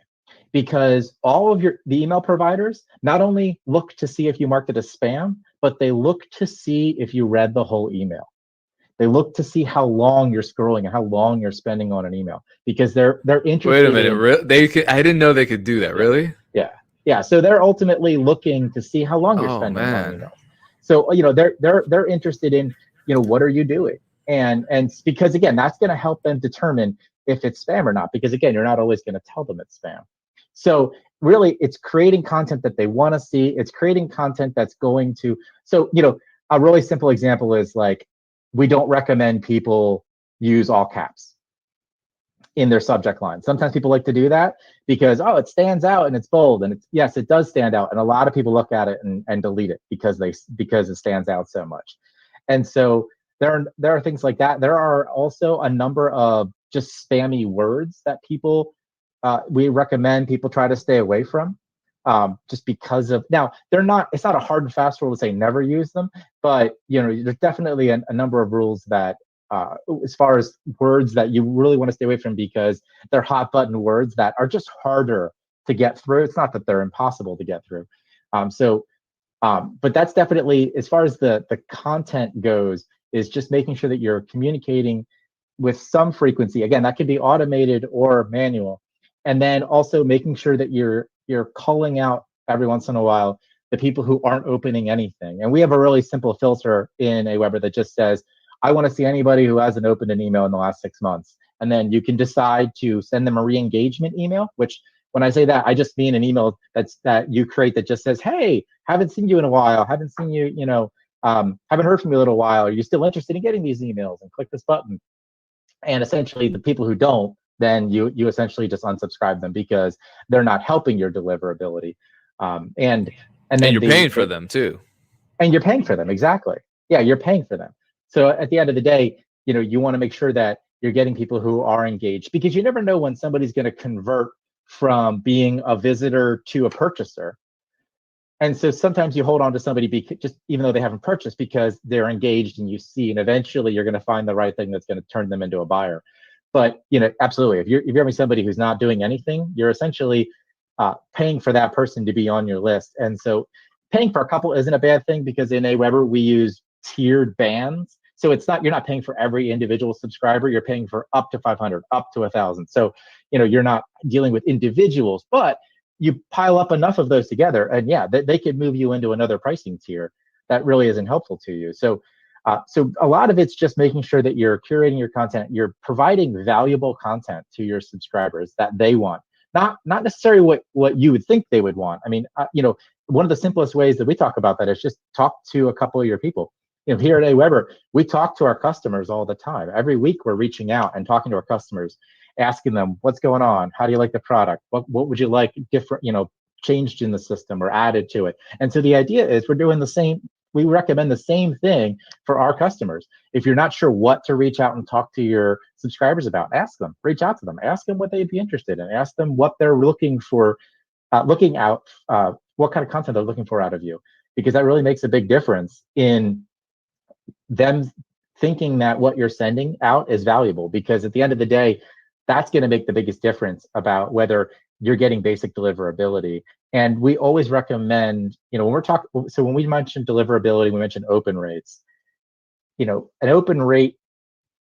Because all of the email providers not only look to see if you marked it as spam, but they look to see if you read the whole email. They look to see how long you're scrolling and how long you're spending on an email because they're interested. Wait a minute, I didn't know they could do that. Really? Yeah. So they're ultimately looking to see how long you're spending on emails. So they're interested in what are you doing, and because again that's going to help them determine if it's spam or not. Because again, you're not always going to tell them it's spam. So really, it's creating content that they want to see. It's creating content that's going to. So a really simple example is like, we don't recommend people use all caps in their subject line. Sometimes people like to do that because, it stands out and it's bold. And yes, it does stand out. And a lot of people look at it and delete it because it stands out so much. And so there are things like that. There are also a number of just spammy words that we recommend people try to stay away from. Just because of now, it's not a hard and fast rule to say never use them, but there's definitely a number of rules that as far as words that you really want to stay away from because they're hot button words that are just harder to get through. It's not that they're impossible to get through. But that's definitely, as far as the content goes, is just making sure that you're communicating with some frequency. Again, that could be automated or manual. And then also making sure that you're calling out every once in a while the people who aren't opening anything. And we have a really simple filter in Aweber that just says, I want to see anybody who hasn't opened an email in the last 6 months. And then you can decide to send them a re-engagement email, which when I say that, I just mean an email that you create that just says, hey, haven't seen you in a while, haven't seen you, haven't heard from you in a little while. Are you still interested in getting these emails? And click this button. And essentially, the people who don't, then you essentially just unsubscribe them because they're not helping your deliverability. And then you're paying for them too. And you're paying for them, exactly. Yeah, you're paying for them. So at the end of the day, you want to make sure that you're getting people who are engaged, because you never know when somebody's going to convert from being a visitor to a purchaser. And so sometimes you hold on to somebody just even though they haven't purchased, because they're engaged and you see, and eventually you're going to find the right thing that's going to turn them into a buyer. But absolutely, if you're having somebody who's not doing anything, you're essentially paying for that person to be on your list. And so paying for a couple isn't a bad thing, because in Aweber we use tiered bands. So you're not paying for every individual subscriber. You're paying for up to 500, up to 1,000. So you're not dealing with individuals, but you pile up enough of those together, and yeah, they could move you into another pricing tier that really isn't helpful to you. So a lot of it's just making sure that you're curating your content, you're providing valuable content to your subscribers that they want, not necessarily what you would think they would want. I mean, one of the simplest ways that we talk about that is just talk to a couple of your people. Here at Aweber, we talk to our customers all the time. Every week we're reaching out and talking to our customers, asking them what's going on, how do you like the product, what would you like different, changed in the system or added to it. And so the idea is we're doing the same. We recommend the same thing for our customers. If you're not sure what to reach out and talk to your subscribers about, ask them, reach out to them, ask them what they'd be interested in, ask them what they're looking for, what kind of content they're looking for out of you, because that really makes a big difference in them thinking that what you're sending out is valuable. Because at the end of the day, that's going to make the biggest difference about whether you're getting basic deliverability. And we always recommend, when we mentioned deliverability, we mentioned open rates. An open rate,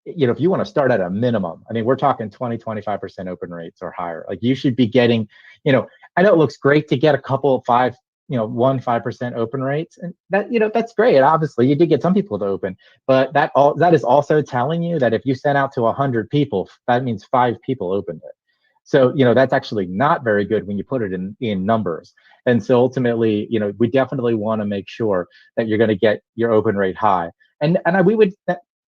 if you want to start at a minimum, I mean, we're talking 20, 25% open rates or higher. Like, you should be getting, I know it looks great to get a couple of 5% open rates, and that, that's great. Obviously you did get some people to open, but that is also telling you that if you sent out to 100 people, that means 5 people opened it. So that's actually not very good when you put it in numbers. And so ultimately, we definitely want to make sure that you're going to get your open rate high. And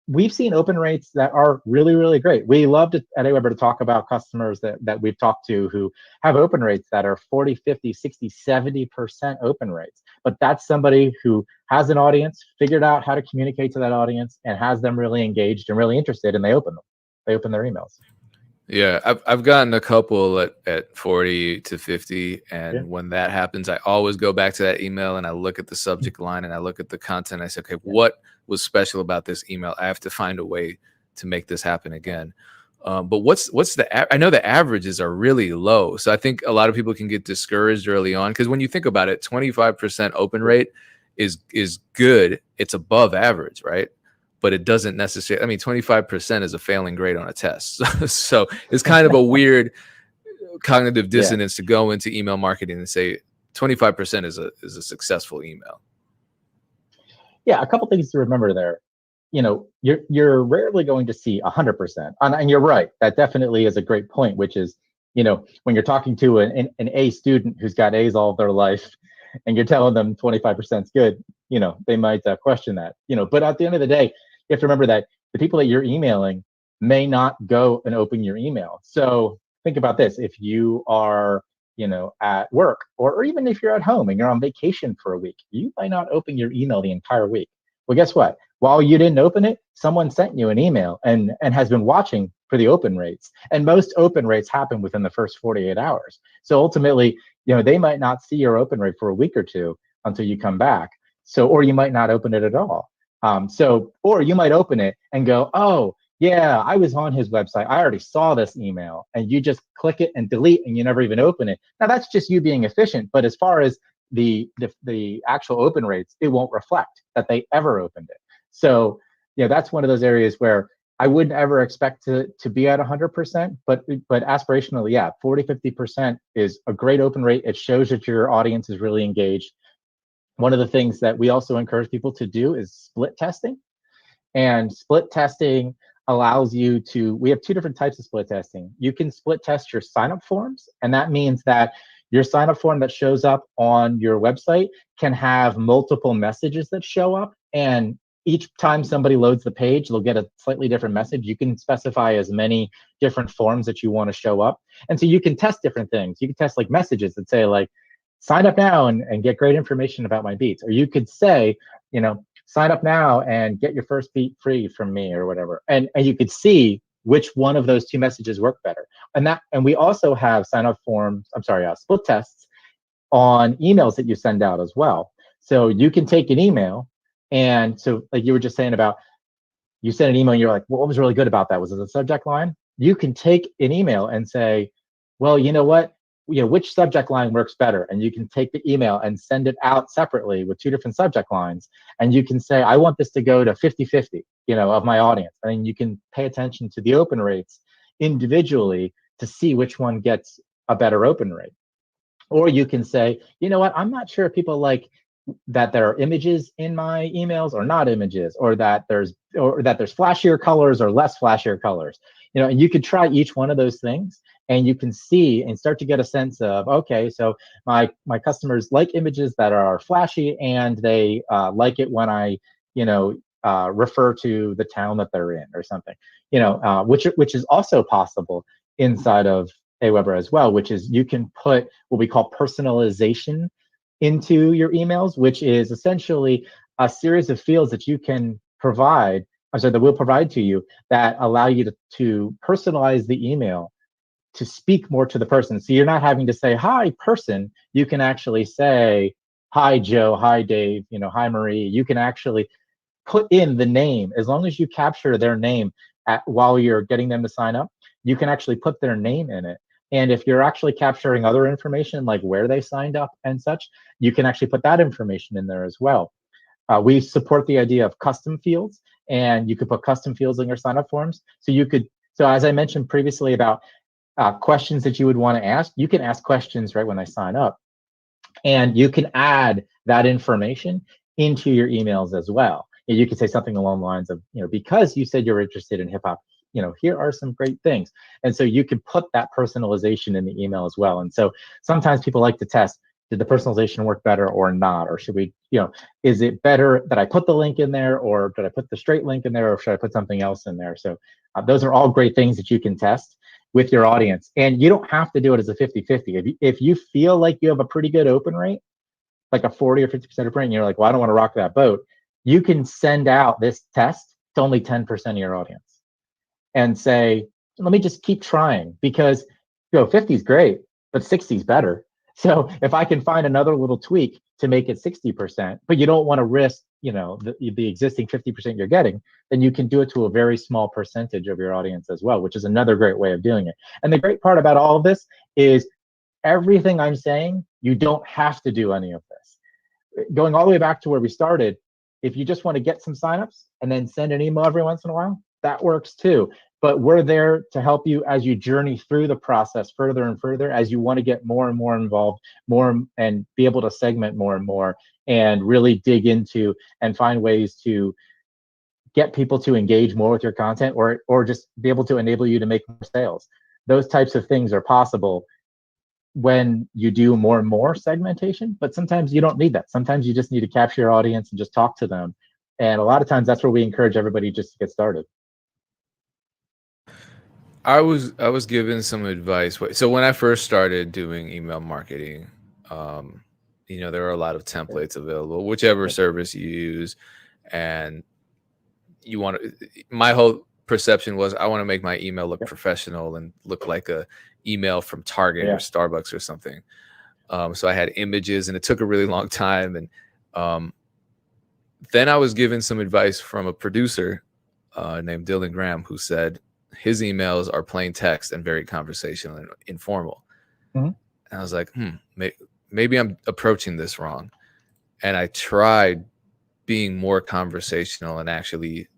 we've seen open rates that are really, really great. We love at Aweber to talk about customers that we've talked to who have open rates that are 40, 50, 60, 70% open rates. But that's somebody who has an audience, figured out how to communicate to that audience, and has them really engaged and really interested, and they open them. They open their emails. Yeah, I've gotten a couple at 40 to 50, and when that happens, I always go back to that email and I look at the subject line and I look at the content. I say, okay, what was special about this email? I have to find a way to make this happen again. But what's I know the averages are really low, so I think a lot of people can get discouraged early on, because when you think about it, 25% open rate is good. It's above average, right? But it doesn't necessarily, I mean, 25% is a failing grade on a test. So it's kind of a weird cognitive dissonance to go into email marketing and say 25% is a successful email. Yeah, a couple things to remember there. You're rarely going to see 100%. And you're right, that definitely is a great point, which is, when you're talking to an A student who's got A's all their life, and you're telling them 25% is good, they might question that. But at the end of the day, you have to remember that the people that you're emailing may not go and open your email. So think about this: if you are, at work, or even if you're at home and you're on vacation for a week, you might not open your email the entire week. Well, guess what? While you didn't open it, someone sent you an email and has been watching for the open rates. And most open rates happen within the first 48 hours. So ultimately, they might not see your open rate for a week or two until you come back. So, or you might not open it at all. Or you might open it and go, oh, yeah, I was on his website, I already saw this email, and you just click it and delete, and you never even open it. Now, that's just you being efficient. But as far as the actual open rates, it won't reflect that they ever opened it. So, that's one of those areas where I wouldn't ever expect to be at 100%, but aspirationally, yeah, 40, 50% is a great open rate. It shows that your audience is really engaged. One of the things that we also encourage people to do is split testing. And split testing allows you to, we have two different types of split testing. You can split test your sign-up forms, and that means that your sign-up form that shows up on your website can have multiple messages that show up, and each time somebody loads the page, they'll get a slightly different message. You can specify as many different forms that you want to show up. And so you can test different things. You can test like messages that say like, sign up now and get great information about my beats. Or you could say, you know, sign up now and get your first beat free from me or whatever. And you could see which one of those two messages work better. And we also have sign up forms, split tests on emails that you send out as well. So you can take an email, and so like you were just saying about, you sent an email and you're like, well, what was really good about that? Was it the subject line? You can take an email and say, well, you know what? You know, which subject line works better? And you can take the email and send it out separately with two different subject lines. And you can say, I want this to go to 50-50, you know, of my audience. And you can pay attention to the open rates individually to see which one gets a better open rate. Or you can say, you know what, I'm not sure if people like that there are images in my emails or not images, or that there's flashier colors or less flashier colors. You know, and you could try each one of those things, and you can see and start to get a sense of, okay, so my customers like images that are flashy, and they like it when I, you know, refer to the town that they're in or something. You know, which is also possible inside of Aweber as well, which is you can put what we call personalization into your emails, which is essentially a series of fields that you can provide, that we'll provide to you, that allow you to personalize the email to speak more to the person. So you're not having to say, hi, person. You can actually say, hi, Joe, hi, Dave, you know, hi, Marie. You can actually put in the name. As long as you capture their name while you're getting them to sign up, you can actually put their name in it. And if you're actually capturing other information, like where they signed up and such, you can actually put that information in there as well. We support the idea of custom fields, and you could put custom fields in your sign-up forms. So as I mentioned previously about questions that you would want to ask, you can ask questions right when they sign up, and you can add that information into your emails as well. You could say something along the lines of, you know, because you said you're interested in hip hop, you know, here are some great things. And so you can put that personalization in the email as well. And so sometimes people like to test, did the personalization work better or not? Or should we, you know, is it better that I put the link in there, or did I put the straight link in there, or should I put something else in there? So those are all great things that you can test with your audience. And you don't have to do it as a 50-50. If you feel like you have a pretty good open rate, like a 40 or 50% open rate, and you're like, well, I don't want to rock that boat, you can send out this test to only 10% of your audience and say, let me just keep trying, because, you know, 50 is great, but 60 is better. So if I can find another little tweak to make it 60%, but you don't want to risk, you know, the existing 50% you're getting, then you can do it to a very small percentage of your audience as well, which is another great way of doing it. And the great part about all of this is everything I'm saying, you don't have to do any of this. Going all the way back to where we started, if you just want to get some signups and then send an email every once in a while, that works too. But we're there to help you as you journey through the process further and further, as you want to get more and more involved, more, and be able to segment more and more, and really dig into and find ways to get people to engage more with your content, or just be able to enable you to make more sales. Those types of things are possible when you do more and more segmentation, but sometimes you don't need that. Sometimes you just need to capture your audience and just talk to them. And a lot of times that's where we encourage everybody just to get started. I was given some advice. So when I first started doing email marketing, you know, there are a lot of templates available, whichever service you use, and you want to. My whole perception was I want to make my email look professional and look like a email from Target or Starbucks or something. So I had images, and it took a really long time. And then I was given some advice from a producer named Dylan Graham, who said his emails are plain text and very conversational and informal. Mm-hmm. And I was like, maybe I'm approaching this wrong. And I tried being more conversational and actually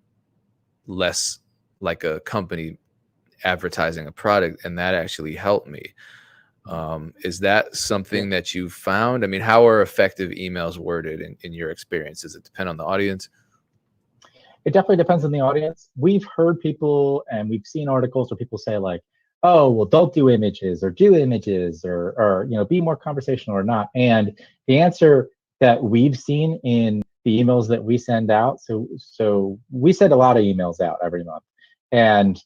less like a company advertising a product, and that actually helped me. Is that something that you found? I mean, how are effective emails worded in your experience? Does it depend on the audience? it definitely depends on the audience. We've heard people and we've seen articles where people say like, oh, well, don't do images or do images or be more conversational or not. And the answer that we've seen in the emails that we send out, so we send a lot of emails out every month. And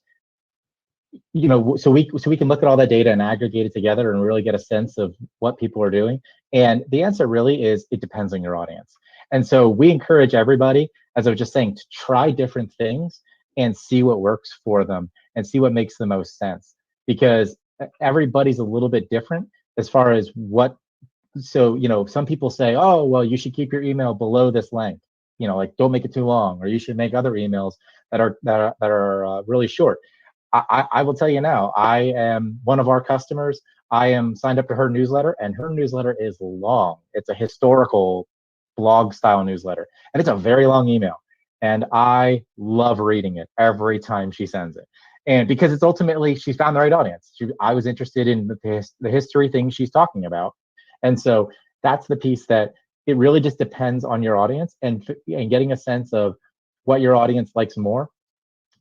so we can look at all that data and aggregate it together and really get a sense of what people are doing. And the answer really is it depends on your audience. And so we encourage everybody, as I was just saying, to try different things and see what works for them and see what makes the most sense, because everybody's a little bit different as far as what. So some people say, oh, well, you should keep your email below this length, like don't make it too long, or you should make other emails that are really short. I will tell you now, I am one of our customers. I am signed up to her newsletter, and her newsletter is long. It's a historical blog style newsletter, and it's a very long email. And I love reading it every time she sends it. And because it's ultimately, she's found the right audience. I was interested in the history things she's talking about. And so that's the piece that it really just depends on your audience and getting a sense of what your audience likes more.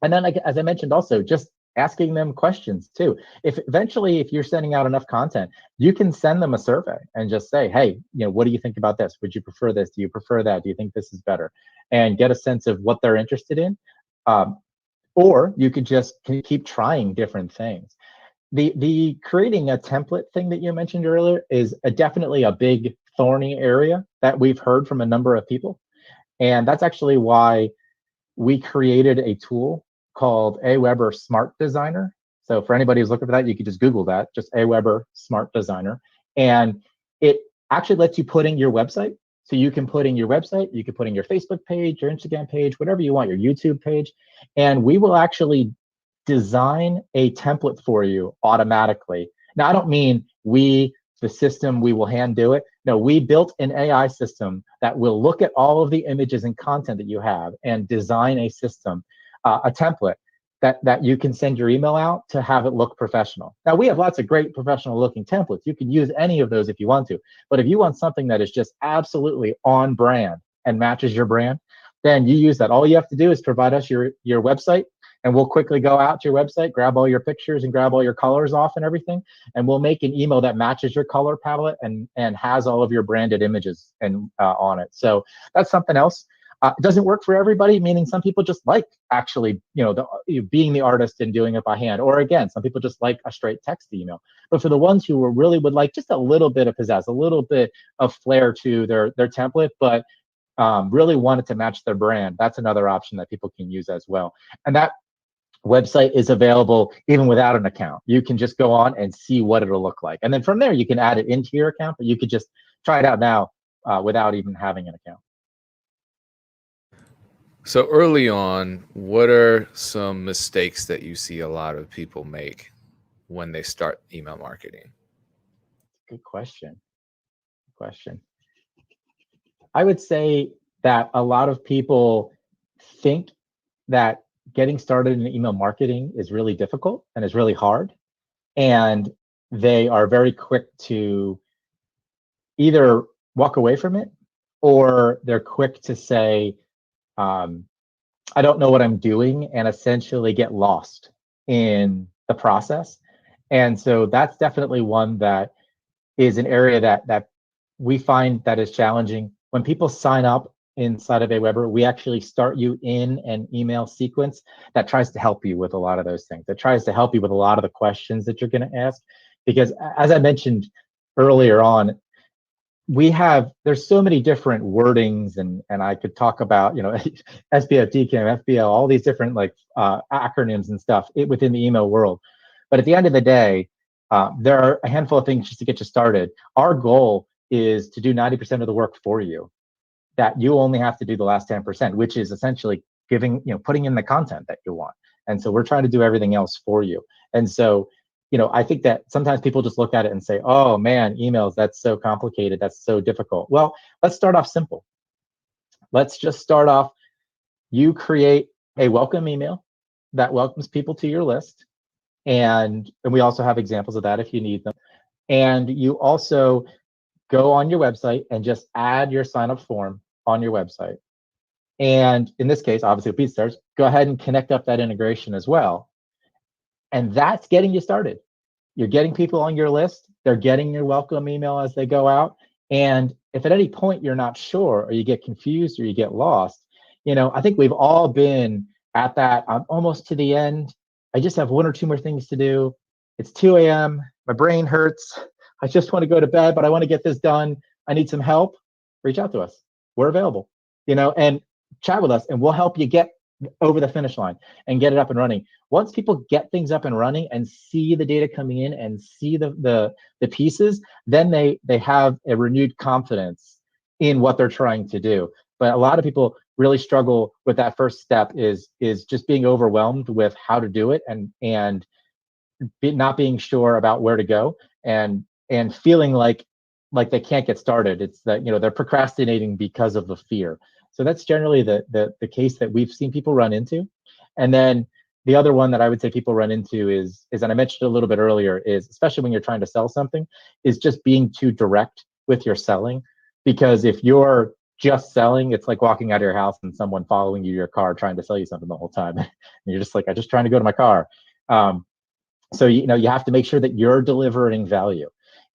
And then, as I mentioned, also just asking them questions too. If you're sending out enough content, you can send them a survey and just say, hey, what do you think about this? Would you prefer this? Do you prefer that? Do you think this is better? And get a sense of what they're interested in. Or you could just keep trying different things. The creating a template thing that you mentioned earlier is definitely a big thorny area that we've heard from a number of people. And that's actually why we created a tool called Aweber Smart Designer. So for anybody who's looking for that, you could just Google that, just Aweber Smart Designer. And it actually lets you put in your website. So you can put in your website, you can put in your Facebook page, your Instagram page, whatever you want, your YouTube page. And we will actually design a template for you automatically. Now, I don't mean the system, we will hand do it. No, we built an AI system that will look at all of the images and content that you have and design a system, a template that you can send your email out to have it look professional. Now, we have lots of great professional looking templates. You can use any of those if you want to. But if you want something that is just absolutely on brand and matches your brand, then you use that. All you have to do is provide us your website, and we'll quickly go out to your website, grab all your pictures and grab all your colors off and everything. And we'll make an email that matches your color palette and has all of your branded images and on it. So that's something else. It doesn't work for everybody, meaning some people just like actually, being the artist and doing it by hand. Or again, some people just like a straight text email. But for the ones who really would like just a little bit of pizzazz, a little bit of flair to their template, but really want it to match their brand, that's another option that people can use as well. And that website is available even without an account. You can just go on and see what it'll look like. And then from there, you can add it into your account, but you could just try it out now without even having an account. So early on, what are some mistakes that you see a lot of people make when they start email marketing? Good question. I would say that a lot of people think that getting started in email marketing is really difficult and is really hard. And they are very quick to either walk away from it, or they're quick to say, I don't know what I'm doing, and essentially get lost in the process. And so that's definitely one that is an area that we find that is challenging. When people sign up inside of Aweber, we actually start you in an email sequence that tries to help you with a lot of those things. That tries to help you with a lot of the questions that you're going to ask. Because as I mentioned earlier on, there's so many different wordings, and I could talk about, SPF, DKIM, FBO, all these different acronyms and stuff within the email world. But at the end of the day, there are a handful of things just to get you started. Our goal is to do 90% of the work for you, that you only have to do the last 10%, which is essentially putting in the content that you want. And so we're trying to do everything else for you. And so, I think that sometimes people just look at it and say, oh man, emails, that's so complicated, that's so difficult. Well, let's start off simple. Let's just start off, you create a welcome email that welcomes people to your list. And we also have examples of that if you need them. And you also go on your website and just add your sign-up form on your website. And in this case, obviously with BeatStars, go ahead and connect up that integration as well. And that's getting you started. You're getting people on your list. They're getting your welcome email as they go out. And if at any point you're not sure, or you get confused, or you get lost, I think we've all been at that. I'm almost to the end. I just have one or two more things to do. It's 2 a.m. My brain hurts. I just want to go to bed, but I want to get this done. I need some help. Reach out to us. We're available, and chat with us, and we'll help you get over the finish line and get it up and running. Once people get things up and running and see the data coming in and see the pieces, then they have a renewed confidence in what they're trying to do. But a lot of people really struggle with that first step, is just being overwhelmed with how to do it, and not being sure about where to go, and feeling like they can't get started. It's that they're procrastinating because of the fear. So that's generally the case that we've seen people run into. And then the other one that I would say people run into is, and I mentioned a little bit earlier, is especially when you're trying to sell something, is just being too direct with your selling. Because if you're just selling, it's like walking out of your house and someone following you your car trying to sell you something the whole time. And you're just like, I'm just trying to go to my car. So you have to make sure that you're delivering value.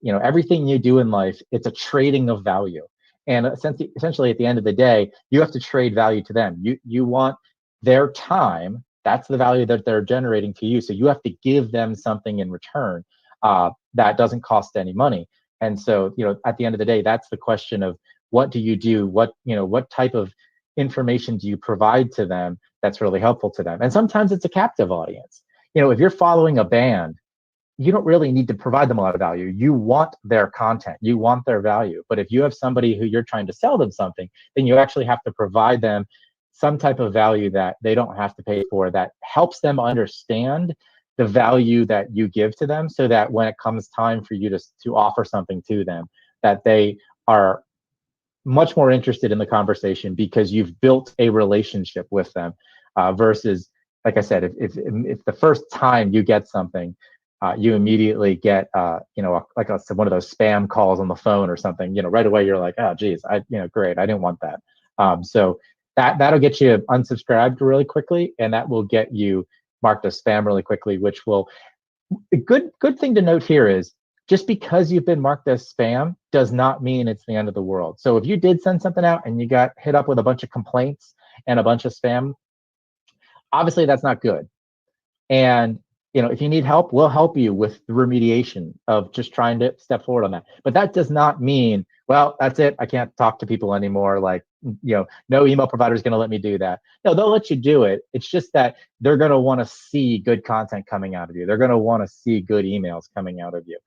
Everything you do in life, it's a trading of value. And essentially, at the end of the day, you have to trade value to them. You want their time. That's the value that they're generating to you. So you have to give them something in return that doesn't cost any money. And so, at the end of the day, that's the question of what do you do? What type of information do you provide to them that's really helpful to them? And sometimes it's a captive audience. If you're following a band, you don't really need to provide them a lot of value. You want their content, you want their value. But if you have somebody who you're trying to sell them something, then you actually have to provide them some type of value that they don't have to pay for, that helps them understand the value that you give to them, so that when it comes time for you to offer something to them, that they are much more interested in the conversation because you've built a relationship with them, versus, like I said, if the first time you get something, you immediately get like one of those spam calls on the phone or something, right away you're like, oh geez, great, I didn't want that. So that'll get you unsubscribed really quickly, and that will get you marked as spam really quickly, which will, a good thing to note here is, just because you've been marked as spam does not mean it's the end of the world. So if you did send something out and you got hit up with a bunch of complaints and a bunch of spam, obviously that's not good. And if you need help, we'll help you with the remediation of just trying to step forward on that. But that does not mean, well, that's it, I can't talk to people anymore. Like, no email provider is going to let me do that. No, they'll let you do it. It's just that they're going to want to see good content coming out of you. They're going to want to see good emails coming out of you.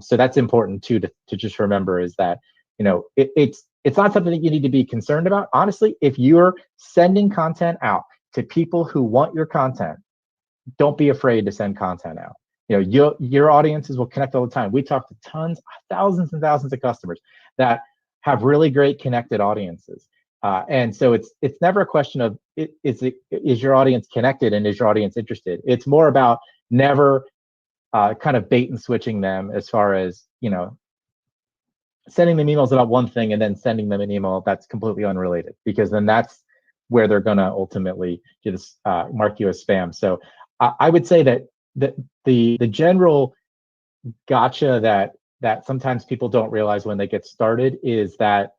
So that's important too, to just remember, is that, it's not something that you need to be concerned about. Honestly, if you're sending content out to people who want your content, don't be afraid to send content out. Your audiences will connect all the time. We talk to thousands and thousands of customers that have really great connected audiences. And so it's never a question of, is your audience connected and is your audience interested? It's more about never kind of bait and switching them, as far as, sending them emails about one thing and then sending them an email that's completely unrelated, because then that's where they're going to ultimately just mark you as spam. So I would say that the general gotcha that sometimes people don't realize when they get started is that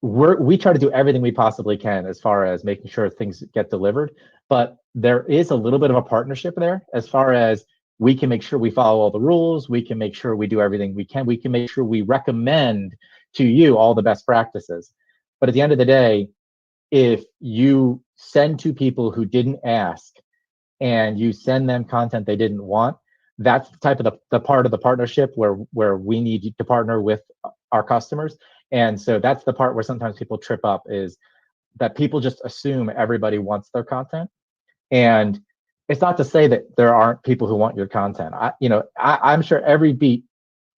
we try to do everything we possibly can as far as making sure things get delivered, but there is a little bit of a partnership there, as far as we can make sure we follow all the rules, we can make sure we do everything we can make sure we recommend to you all the best practices. But at the end of the day, if you send to people who didn't ask and you send them content they didn't want, that's the type of the part of the partnership where we need to partner with our customers. And so that's the part where sometimes people trip up, is that people just assume everybody wants their content. And it's not to say that there aren't people who want your content. I'm sure every beat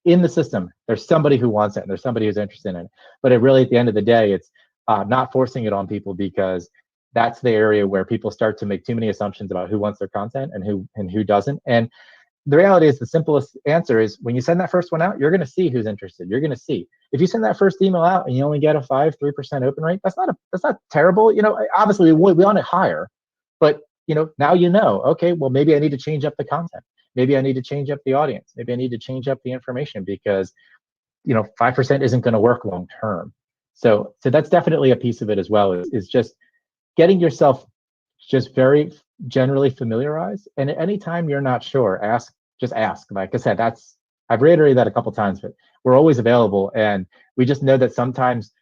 in the system, there's somebody who wants it and there's somebody who's interested in it. But it really, at the end of the day, it's not forcing it on people, because that's the area where people start to make too many assumptions about who wants their content and who doesn't. And the reality is, the simplest answer is, when you send that first one out, you're going to see who's interested. You're going to see. if you send that first email out and you only get a 3% open rate, that's not terrible. Obviously we want it higher, but now okay, well, maybe I need to change up the content. Maybe I need to change up the audience. Maybe I need to change up the information because 5% isn't going to work long term. So that's definitely a piece of it as well, is just getting yourself just very generally familiarized. And at any time you're not sure, just ask. Like I said, I've reiterated that a couple of times, but we're always available. And we just know that sometimes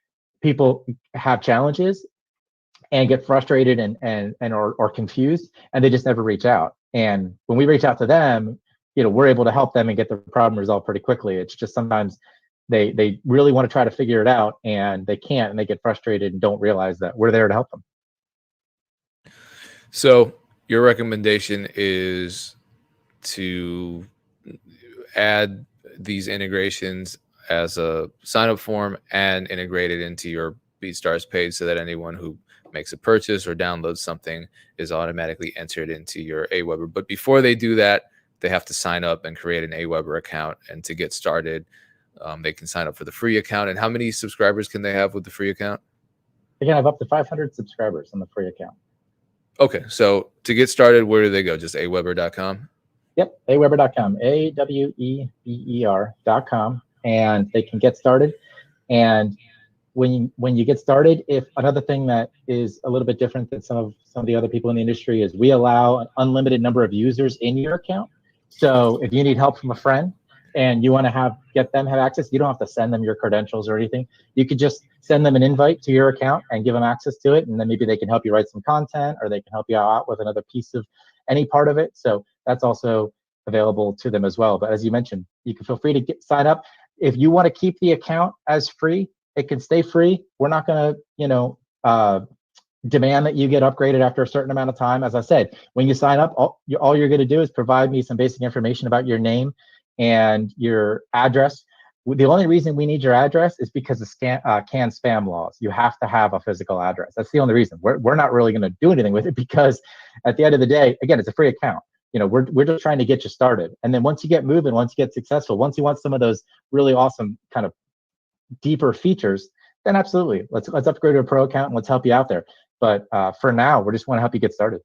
people have challenges and get frustrated or confused, and they just never reach out. And when we reach out to them, we're able to help them and get the problem resolved pretty quickly. It's just sometimes they really want to try to figure it out and they can't, and they get frustrated and don't realize that we're there to help them. So your recommendation is to add these integrations as a sign-up form and integrate it into your BeatStars page so that anyone who makes a purchase or downloads something is automatically entered into your Aweber. But before they do that, they have to sign up and create an Aweber account. And to get started, they can sign up for the free account. And how many subscribers can they have with the free account? They can have up to 500 subscribers on the free account. Okay, so to get started, where do they go? Just aweber.com? Yep, aweber.com, AWEBER.com, and they can get started. And when you get started, if another thing that is a little bit different than some of the other people in the industry is we allow an unlimited number of users in your account. So if you need help from a friend and you want to get them have access, you don't have to send them your credentials or anything. You could just send them an invite to your account and give them access to it, and then maybe they can help you write some content, or they can help you out with another piece of any part of it. So that's also available to them as well. But as you mentioned, you can feel free to sign up. If you want to keep the account as free, it can stay free. We're not going to, demand that you get upgraded after a certain amount of time. As I said, when you sign up, all you're going to do is provide me some basic information about your name and your address. The only reason we need your address is because of CAN spam laws. You have to have a physical address. That's the only reason. We're not really going to do anything with it, because at the end of the day, again, it's a free account. We're just trying to get you started. And then once you get moving, once you get successful, once you want some of those really awesome kind of deeper features, then absolutely, let's upgrade to a pro account and let's help you out there. But for now, we just want to help you get started.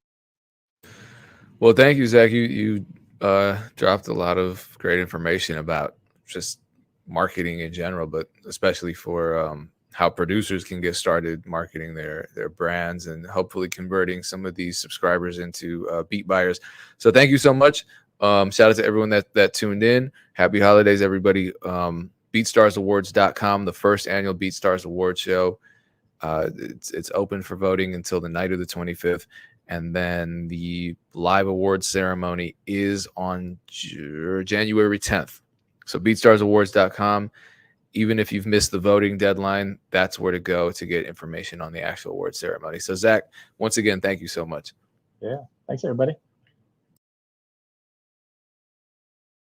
Well, thank you, Zach. You dropped a lot of great information about just marketing in general, but especially for how producers can get started marketing their brands and hopefully converting some of these subscribers into beat buyers. So thank you so much. Shout out to everyone that tuned in. Happy holidays, everybody. BeatStarsAwards.com, the first annual BeatStars Award show. It's open for voting until the night of the 25th. And then the live awards ceremony is on January 10th. So BeatStarsAwards.com. Even if you've missed the voting deadline, that's where to go to get information on the actual award ceremony. So Zach, once again, thank you so much. Yeah, thanks everybody.